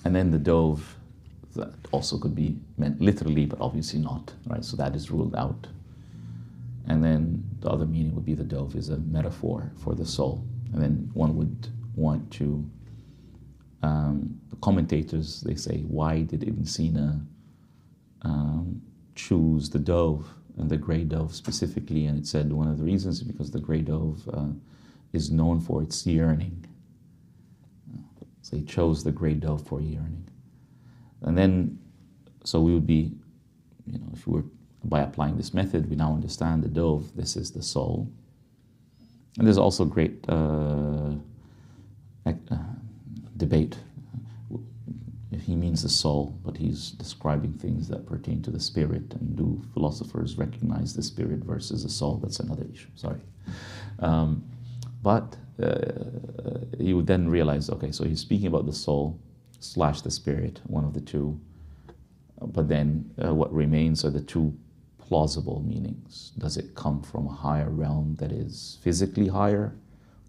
And then the dove, that also could be meant literally, but obviously not, right? So that is ruled out. And then the other meaning would be the dove is a metaphor for the soul. And then one would want to, the commentators, they say, why did Ibn Sina choose the dove and the grey dove specifically? And it said one of the reasons is because the grey dove is known for its yearning. So he chose the grey dove for yearning. And then, so we would be, if we were, by applying this method, we now understand the dove, this is the soul. And there's also great debate if he means the soul, but he's describing things that pertain to the spirit, and do philosophers recognize the spirit versus the soul? That's another issue, sorry. But you would then realize, okay, so he's speaking about the soul / the spirit, one of the two. But then what remains are the two plausible meanings. Does it come from a higher realm that is physically higher,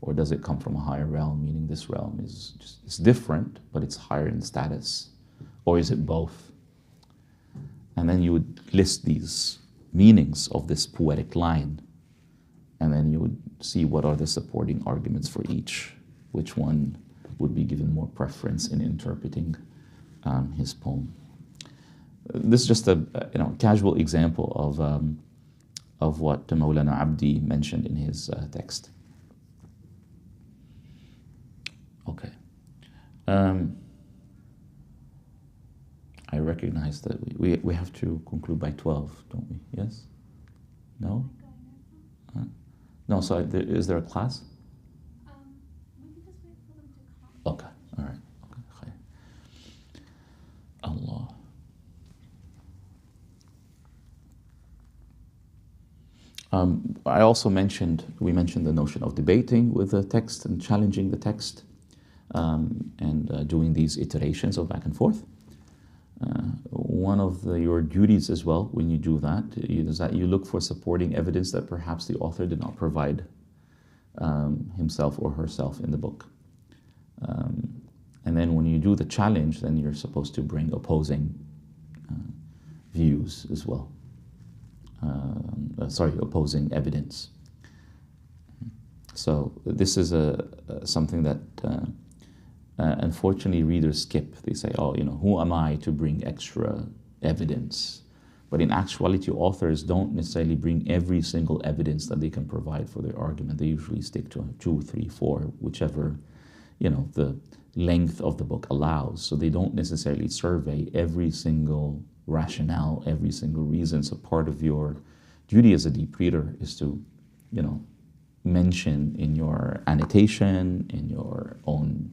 or does it come from a higher realm, meaning this realm is it's different, but it's higher in status? Or is it both? And then you would list these meanings of this poetic line, and then you would see what are the supporting arguments for each, which one would be given more preference in interpreting his poem. This is just a casual example of what Mawlana Abdi mentioned in his text. Okay. I recognize that we have to conclude by 12, don't we? Yes? No? No, so is there a class? We can just wait for them to come. Okay, all right. Okay. Allah. I also mentioned the notion of debating with the text and challenging the text, and doing these iterations of back and forth. One of your duties as well when you do that is that you look for supporting evidence that perhaps the author did not provide himself or herself in the book. And then when you do the challenge, then you're supposed to bring opposing views as well. Opposing evidence. So this is something that unfortunately, readers skip. They say, oh, who am I to bring extra evidence? But in actuality, authors don't necessarily bring every single evidence that they can provide for their argument. They usually stick to 2, 3, 4, whichever, the length of the book allows. So they don't necessarily survey every single rationale, every single reason. So part of your duty as a deep reader is to, mention in your annotation, in your own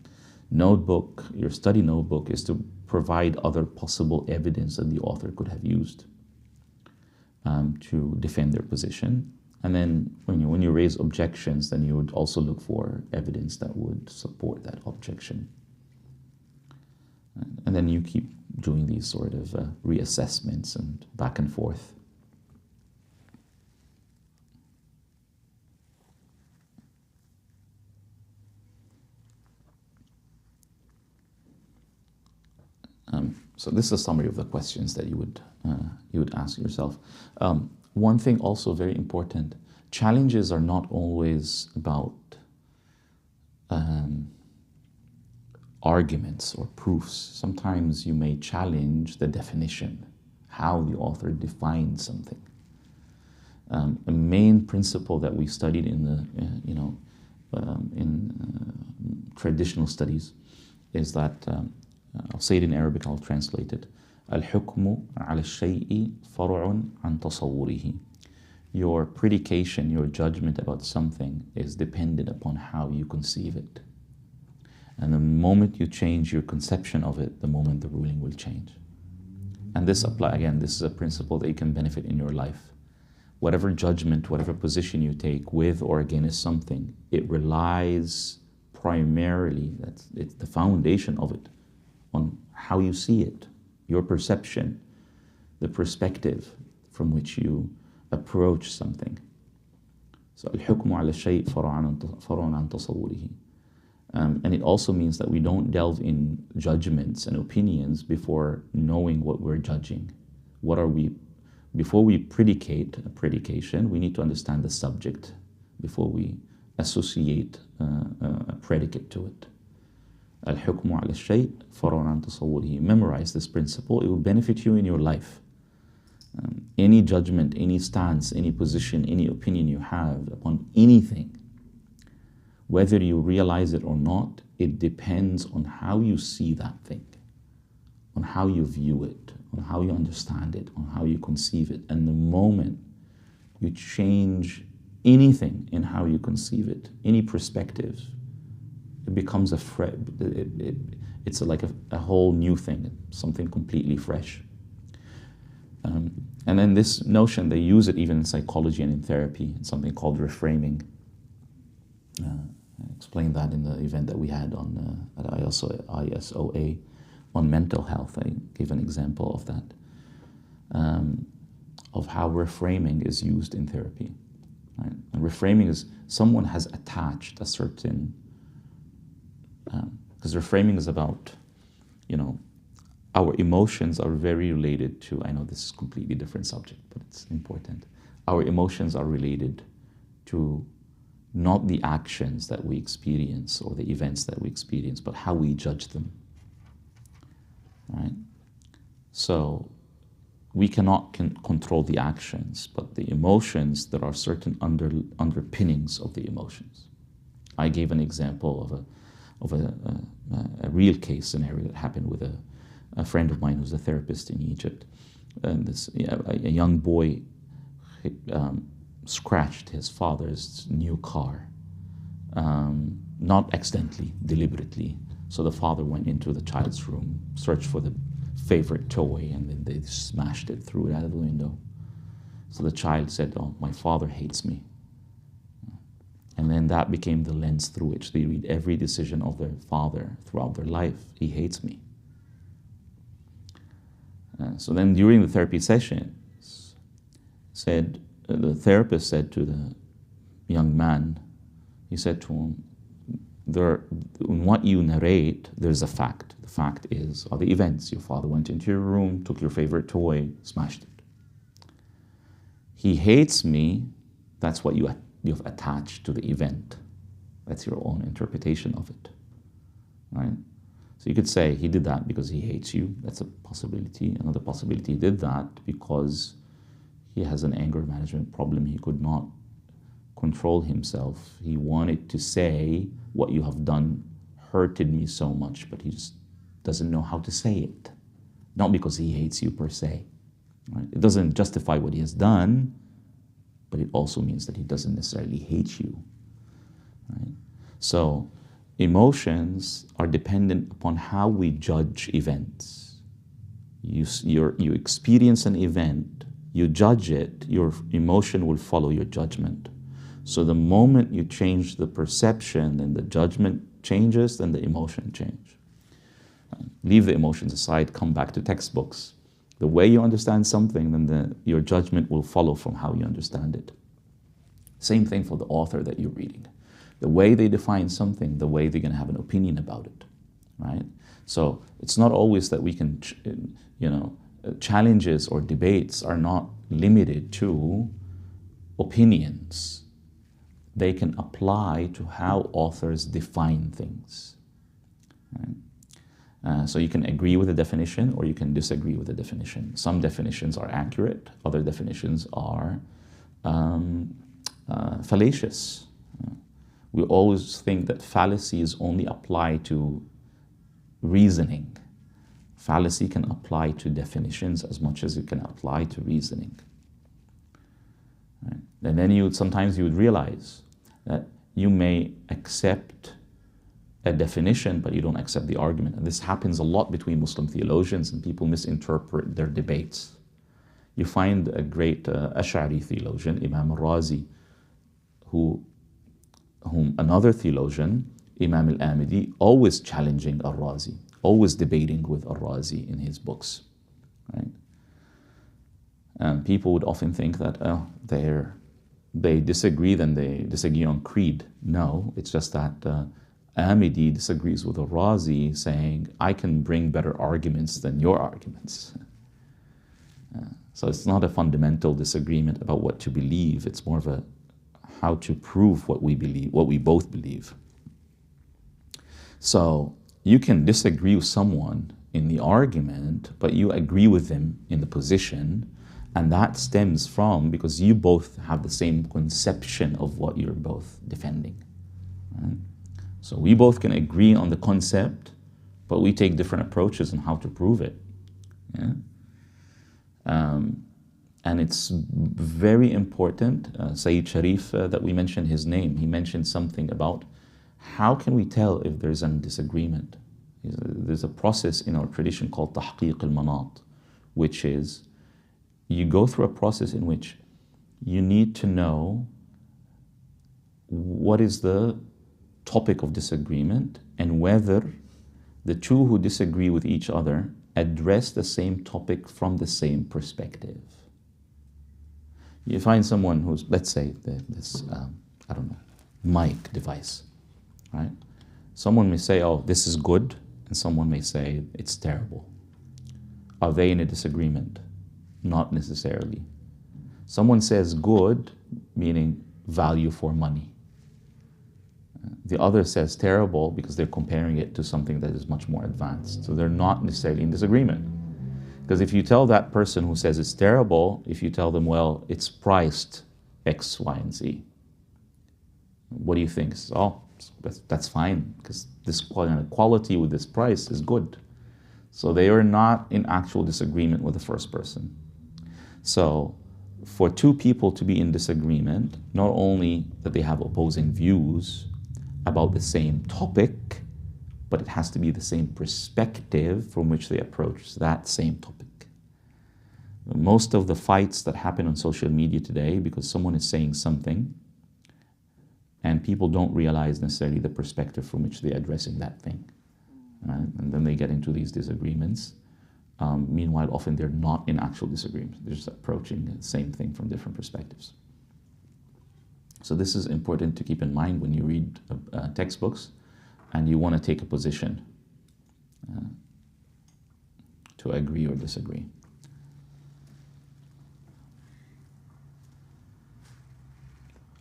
notebook, your study notebook, is to provide other possible evidence that the author could have used to defend their position. And then when you raise objections, then you would also look for evidence that would support that objection. And then you keep doing these sort of reassessments and back and forth. So this is a summary of the questions that you would ask yourself. One thing also very important, challenges are not always about arguments or proofs. Sometimes you may challenge the definition, how the author defines something. A main principle that we studied in traditional studies is that I'll say it in Arabic, I'll translate it. الحكم على الشيء فرع عن تصوره. Your predication, your judgment about something is dependent upon how you conceive it. And the moment you change your conception of it, the moment the ruling will change. And this is a principle that you can benefit in your life. Whatever judgment, whatever position you take with or against something, it relies primarily, it's the foundation of it, on how you see it, your perception, the perspective from which you approach something. So الحكم على الشيء فرع عن تصوره. And it also means that we don't delve in judgments and opinions before knowing what we're judging. Before we predicate a predication, we need to understand the subject before we associate a predicate to it. الحكم على الشيء فرع عن تصوره. Memorize this principle, it will benefit you in your life. Any judgment, any stance, any position, any opinion you have upon anything, whether you realize it or not, it depends on how you see that thing, on how you view it, on how you understand it, on how you conceive it. And the moment you change anything in how you conceive it, any perspective, it becomes it's like a whole new thing, something completely fresh. And then this notion, they use it even in psychology and in therapy, it's something called reframing. I explained that in the event that we had on at ISOA on mental health. I gave an example of that, of how reframing is used in therapy. Right? And reframing is someone has attached a certain, because reframing is about, our emotions are very related to, I know this is a completely different subject, but it's important. Our emotions are related to not the actions that we experience or the events that we experience, but how we judge them. Right? So we cannot control the actions, but the emotions, there are certain underpinnings of the emotions. I gave an example of a real case scenario that happened with a friend of mine who's a therapist in Egypt. And a young boy scratched his father's new car, not accidentally, deliberately. So the father went into the child's room, searched for the favorite toy, and then they smashed it, threw it out of the window. So the child said, "Oh, my father hates me." And then that became the lens through which they read every decision of their father throughout their life. He hates me. So then during the therapy session, the therapist said to the young man, he said to him, in what you narrate, there's a fact. The fact are the events. Your father went into your room, took your favorite toy, smashed it. He hates me, that's what you've attached to the event. That's your own interpretation of it. Right? So you could say he did that because he hates you. That's a possibility. Another possibility, he did that because he has an anger management problem. He could not control himself. He wanted to say, what you have done hurted me so much, but he just doesn't know how to say it. Not because he hates you per se. Right? It doesn't justify what he has done, but it also means that he doesn't necessarily hate you. Right? So emotions are dependent upon how we judge events. You experience an event, you judge it, your emotion will follow your judgment. So the moment you change the perception and the judgment changes, then the emotion changes. Leave the emotions aside, come back to textbooks. The way you understand something, then your judgment will follow from how you understand it. Same thing for the author that you're reading. The way they define something, the way they're going to have an opinion about it, right? So it's not always that we can, challenges or debates are not limited to opinions. They can apply to how authors define things, right? So you can agree with the definition or you can disagree with the definition. Some definitions are accurate, other definitions are fallacious. We always think that fallacies only apply to reasoning. Fallacy can apply to definitions as much as it can apply to reasoning. Right? And then sometimes you would realize that you may accept a definition, but you don't accept the argument. And this happens a lot between Muslim theologians, and people misinterpret their debates. You find a great Ash'ari theologian, Imam al-Razi, whom another theologian, Imam al-Amidi, always challenging al-Razi, always debating with al-Razi in his books. Right? And people would often think that they disagree, then they disagree on creed. No, it's just that Amidi disagrees with al-Razi, saying, I can bring better arguments than your arguments. So it's not a fundamental disagreement about what to believe, it's more of a how to prove what we believe, what we both believe. So you can disagree with someone in the argument, but you agree with them in the position, and that stems from because you both have the same conception of what you're both defending. Right? So we both can agree on the concept, but we take different approaches on how to prove it. Yeah? And it's very important, Sayyid Sharif, that we mentioned his name. He mentioned something about how can we tell if there's a disagreement. There's a process in our tradition called tahqiq al-manat, which is you go through a process in which you need to know what is the topic of disagreement and whether the two who disagree with each other address the same topic from the same perspective. You find someone who's, let's say, this mic device, right? Someone may say, oh, this is good, and someone may say, it's terrible. Are they in a disagreement? Not necessarily. Someone says good, meaning value for money. The other says terrible because they're comparing it to something that is much more advanced. So they're not necessarily in disagreement. Because if you tell that person who says it's terrible, if you tell them, well, it's priced X, Y, and Z, what do you think? Oh, that's fine, because this quality with this price is good. So they are not in actual disagreement with the first person. So for two people to be in disagreement, not only that they have opposing views about the same topic, but it has to be the same perspective from which they approach that same topic. Most of the fights that happen on social media today, because someone is saying something and people don't realize necessarily the perspective from which they're addressing that thing. Right? And then they get into these disagreements. Meanwhile, often they're not in actual disagreement. They're just approaching the same thing from different perspectives. So this is important to keep in mind when you read textbooks and you want to take a position to agree or disagree.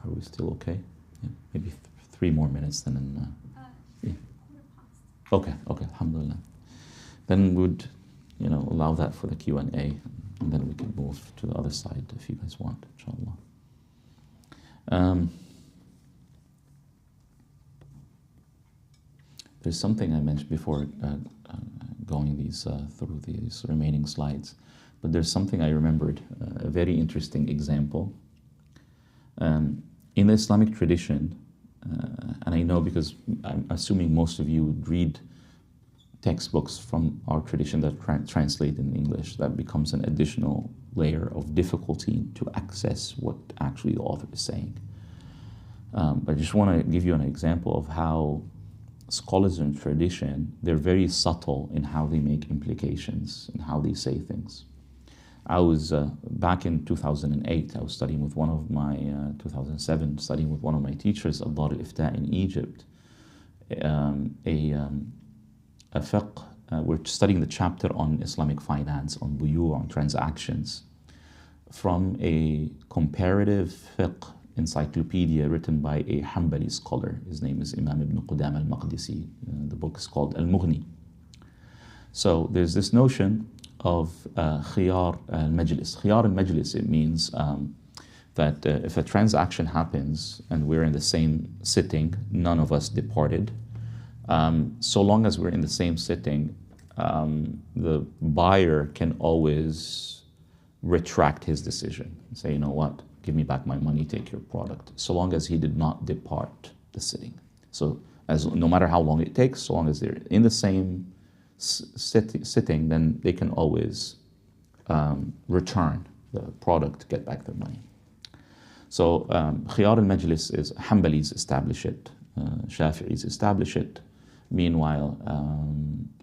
Are we still okay? Yeah, maybe 3 more minutes then. Quarter past. Okay, okay, alhamdulillah. Then we would, allow that for the Q&A, and then we can move to the other side if you guys want, inshallah. There's something I mentioned before going through these remaining slides, but there's something I remembered, a very interesting example. In the Islamic tradition, and I know because I'm assuming most of you would read textbooks from our tradition that translate in English, that becomes an additional layer of difficulty to access what actually the author is saying. But I just want to give you an example of how scholars in tradition, they're very subtle in how they make implications and how they say things. I was, back in 2008, I was studying with one of my, 2007, studying with one of my teachers at Dar al-Ifta in Egypt, a fiqh, we're studying the chapter on Islamic finance, on buyu', on transactions, from a comparative fiqh encyclopedia written by a Hanbali scholar. His name is Imam ibn Qudama al-Maqdisi. The book is called Al-Mughni. So there's this notion of khiyar al-majlis. Khiyar al-majlis, it means that if a transaction happens and we're in the same sitting, none of us departed, so long as we're in the same sitting, the buyer can always retract his decision and say, you know what, give me back my money, take your product, so long as he did not depart the sitting. So no matter how long it takes, so long as they're in the same sitting, then they can always return the product, get back their money. So khiyar al-majlis is Hanbalis establish it, Shafi'is establish it. Meanwhile,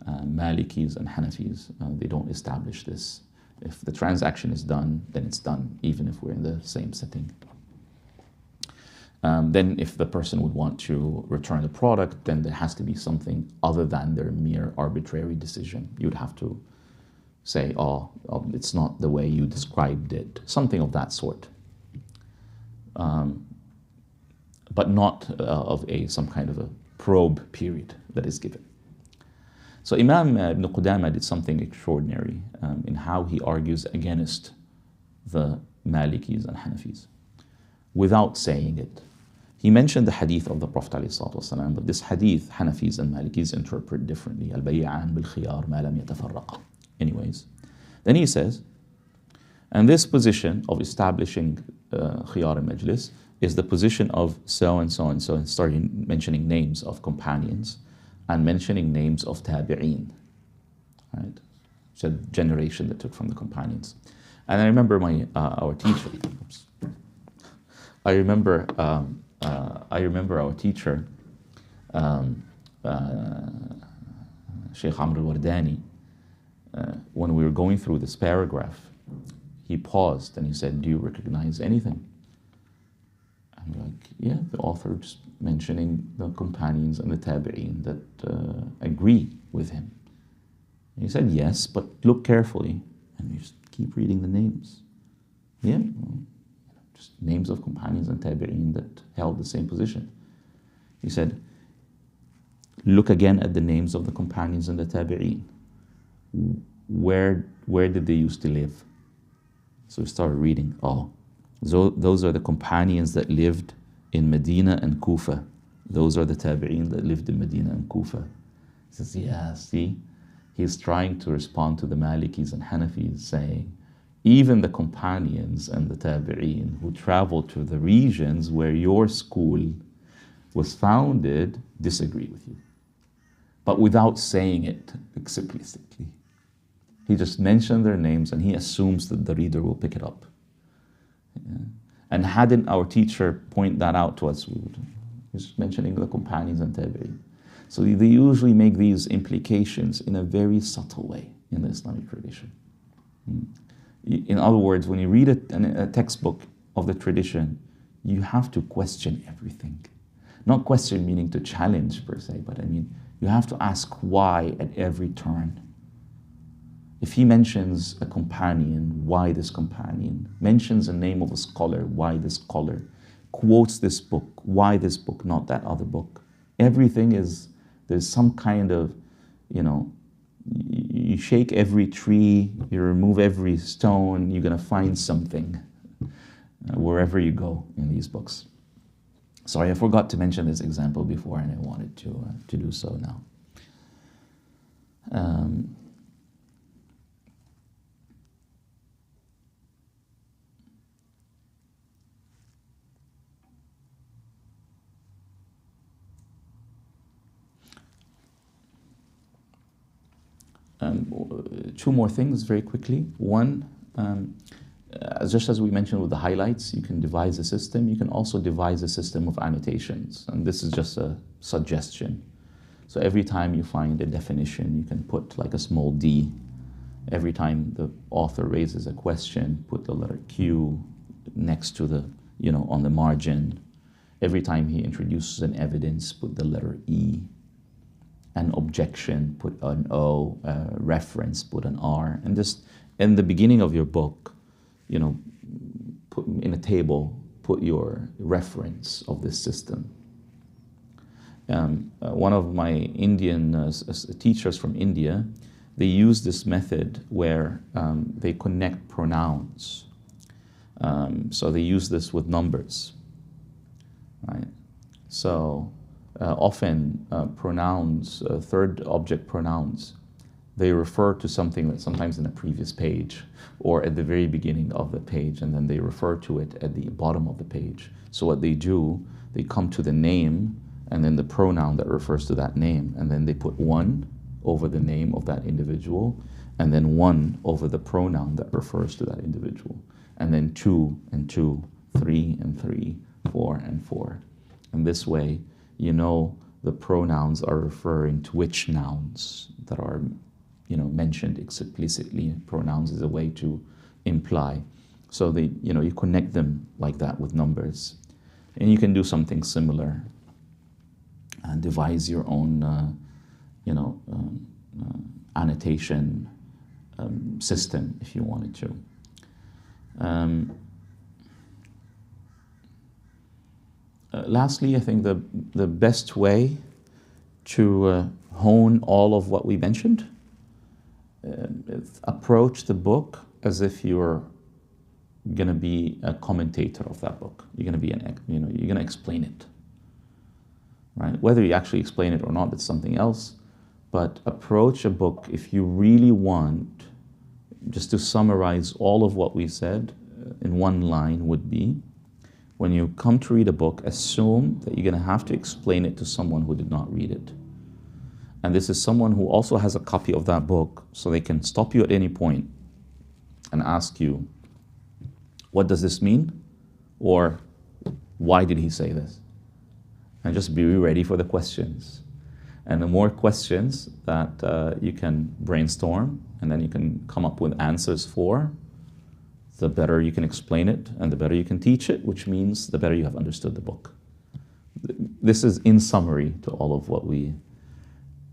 Malikis and Hanafis, they don't establish this. If the transaction is done, then it's done, even if we're in the same sitting. Then if the person would want to return the product, then there has to be something other than their mere arbitrary decision. You'd have to say, oh, it's not the way you described it, something of that sort. But not of some kind of a probe period that is given. So Imam ibn Qudama did something extraordinary in how he argues against the Malikis and Hanafis without saying it. He mentioned the hadith of the Prophet ﷺ, but this hadith Hanafis and Malikis interpret differently. Al-bay'an bil-khiyar ma lam yatafarraqa. Anyways, then he says, and this position of establishing khiyar al-majlis is the position of so and so and so, and starting mentioning names of companions and mentioning names of tabi'een, right? It's a generation that took from the companions. And I remember our teacher. Oops. I remember our teacher, Sheikh Amr al-Wardani. When we were going through this paragraph, he paused and he said, "Do you recognize anything?" And we're like, yeah, the author just mentioning the companions and the tabi'een that agree with him. And he said, yes, but look carefully. And we just keep reading the names. Yeah, just names of companions and tabi'een that held the same position. He said, look again at the names of the companions and the tabi'een. Where did they used to live? So we started reading, those are the companions that lived in Medina and Kufa. Those are the tabi'een that lived in Medina and Kufa. He says, yeah, see? He's trying to respond to the Malikis and Hanafis, saying, even the companions and the tabi'een who traveled to the regions where your school was founded disagree with you. But without saying it explicitly. He just mentioned their names and he assumes that the reader will pick it up. Yeah. And hadn't our teacher point that out to us, he's mentioning the companions and tabi'een. So they usually make these implications in a very subtle way in the Islamic tradition. In other words, when you read a textbook of the tradition, you have to question everything. Not question meaning to challenge per se, but I mean, you have to ask why at every turn. If he mentions a companion, why this companion? Mentions the name of a scholar, why this scholar? Quotes this book, why this book, not that other book? Everything is, There's some kind of, you know, you shake every tree, you remove every stone, you're going to find something wherever you go in these books. Sorry, I forgot to mention this example before, and I wanted to do so now. Two more things very quickly. One, just as we mentioned with the highlights, you can devise a system. You can also devise a system of annotations. And this is just a suggestion. So every time you find a definition, you can put like a small d. Every time the author raises a question, put the letter Q next to the, you know, on the margin. Every time he introduces an evidence, put the letter E. An objection, put an O, reference, put an R, and just in the beginning of your book, you know, put in a table, put your reference of this system. One of my Indian teachers from India, they use this method where they connect pronouns. So they use this with numbers, right? So often pronouns, third object pronouns, they refer to something that's sometimes in a previous page or at the very beginning of the page, and then they refer to it at the bottom of the page. So what they do, they come to the name and then the pronoun that refers to that name, and then they put 1 over the name of that individual, and then 1 over the pronoun that refers to that individual, and then 2 and 2, 3 and 3, 4 and 4. And this way, you know the pronouns are referring to which nouns that are, you know, mentioned explicitly. Pronouns is a way to imply. So they, you know, you connect them like that with numbers. And you can do something similar and devise your own, you know, annotation system if you wanted to. Lastly, I think the best way to hone all of what we mentioned is approach the book as if you're going to be a commentator of that book. You're going to be you're going to explain it, right? Whether you actually explain it or not, it's something else. But approach a book if you really want, just to summarize all of what we said in one line would be, when you come to read a book, assume that you're going to have to explain it to someone who did not read it. And this is someone who also has a copy of that book, so they can stop you at any point and ask you, what does this mean? Or why did he say this? And just be ready for the questions. And the more questions that you can brainstorm and then you can come up with answers for, the better you can explain it and the better you can teach it, which means the better you have understood the book. This is in summary to all of what we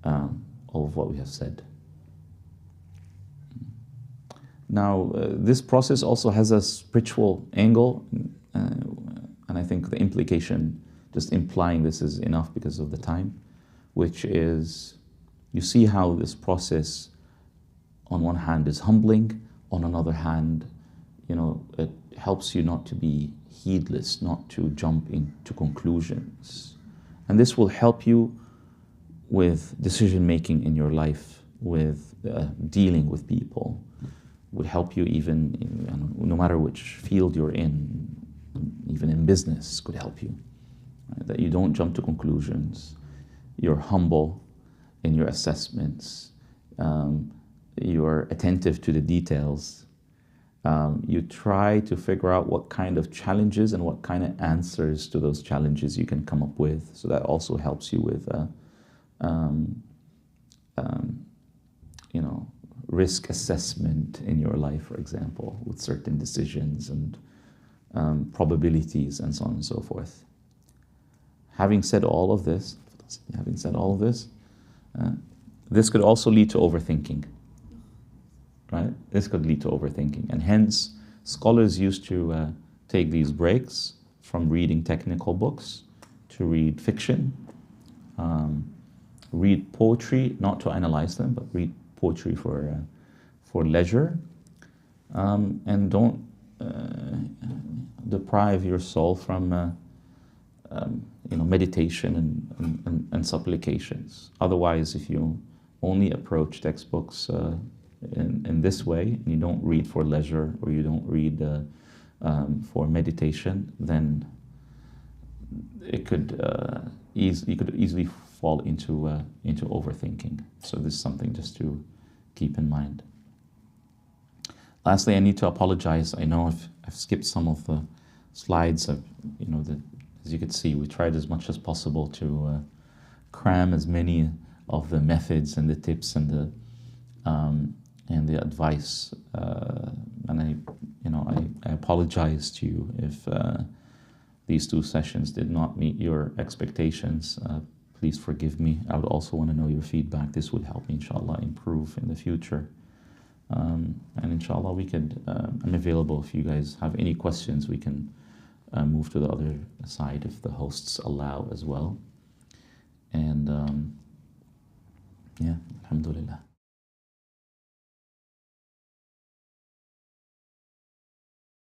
have said. Now, this process also has a spiritual angle, and I think the implication, just implying this is enough because of the time, which is you see how this process on one hand is humbling, on another hand, you know, it helps you not to be heedless, not to jump into conclusions. And this will help you with decision making in your life, with dealing with people, would help you even, no matter which field you're in, even in business could help you. Right? That you don't jump to conclusions, you're humble in your assessments, you're attentive to the details, you try to figure out what kind of challenges and what kind of answers to those challenges you can come up with. So that also helps you with, you know, risk assessment in your life, for example, with certain decisions and probabilities and so on and so forth. Having said all of this, this could also lead to overthinking. Right? This could lead to overthinking, and hence scholars used to take these breaks from reading technical books to read fiction, read poetry, not to analyze them, but read poetry for leisure. And don't deprive your soul from meditation and supplications. Otherwise, if you only approach textbooks in this way, and you don't read for leisure, or you don't read for meditation, then you could easily fall into overthinking. So this is something just to keep in mind. Lastly, I need to apologize. I know I've skipped some of the slides. As you can see, we tried as much as possible to cram as many of the methods and the tips and the advice. And I apologize to you if these 2 sessions did not meet your expectations. Please forgive me. I would also want to know your feedback. This would help me, inshallah, improve in the future. And inshallah, I'm available if you guys have any questions. We can move to the other side if the hosts allow as well. And yeah, alhamdulillah.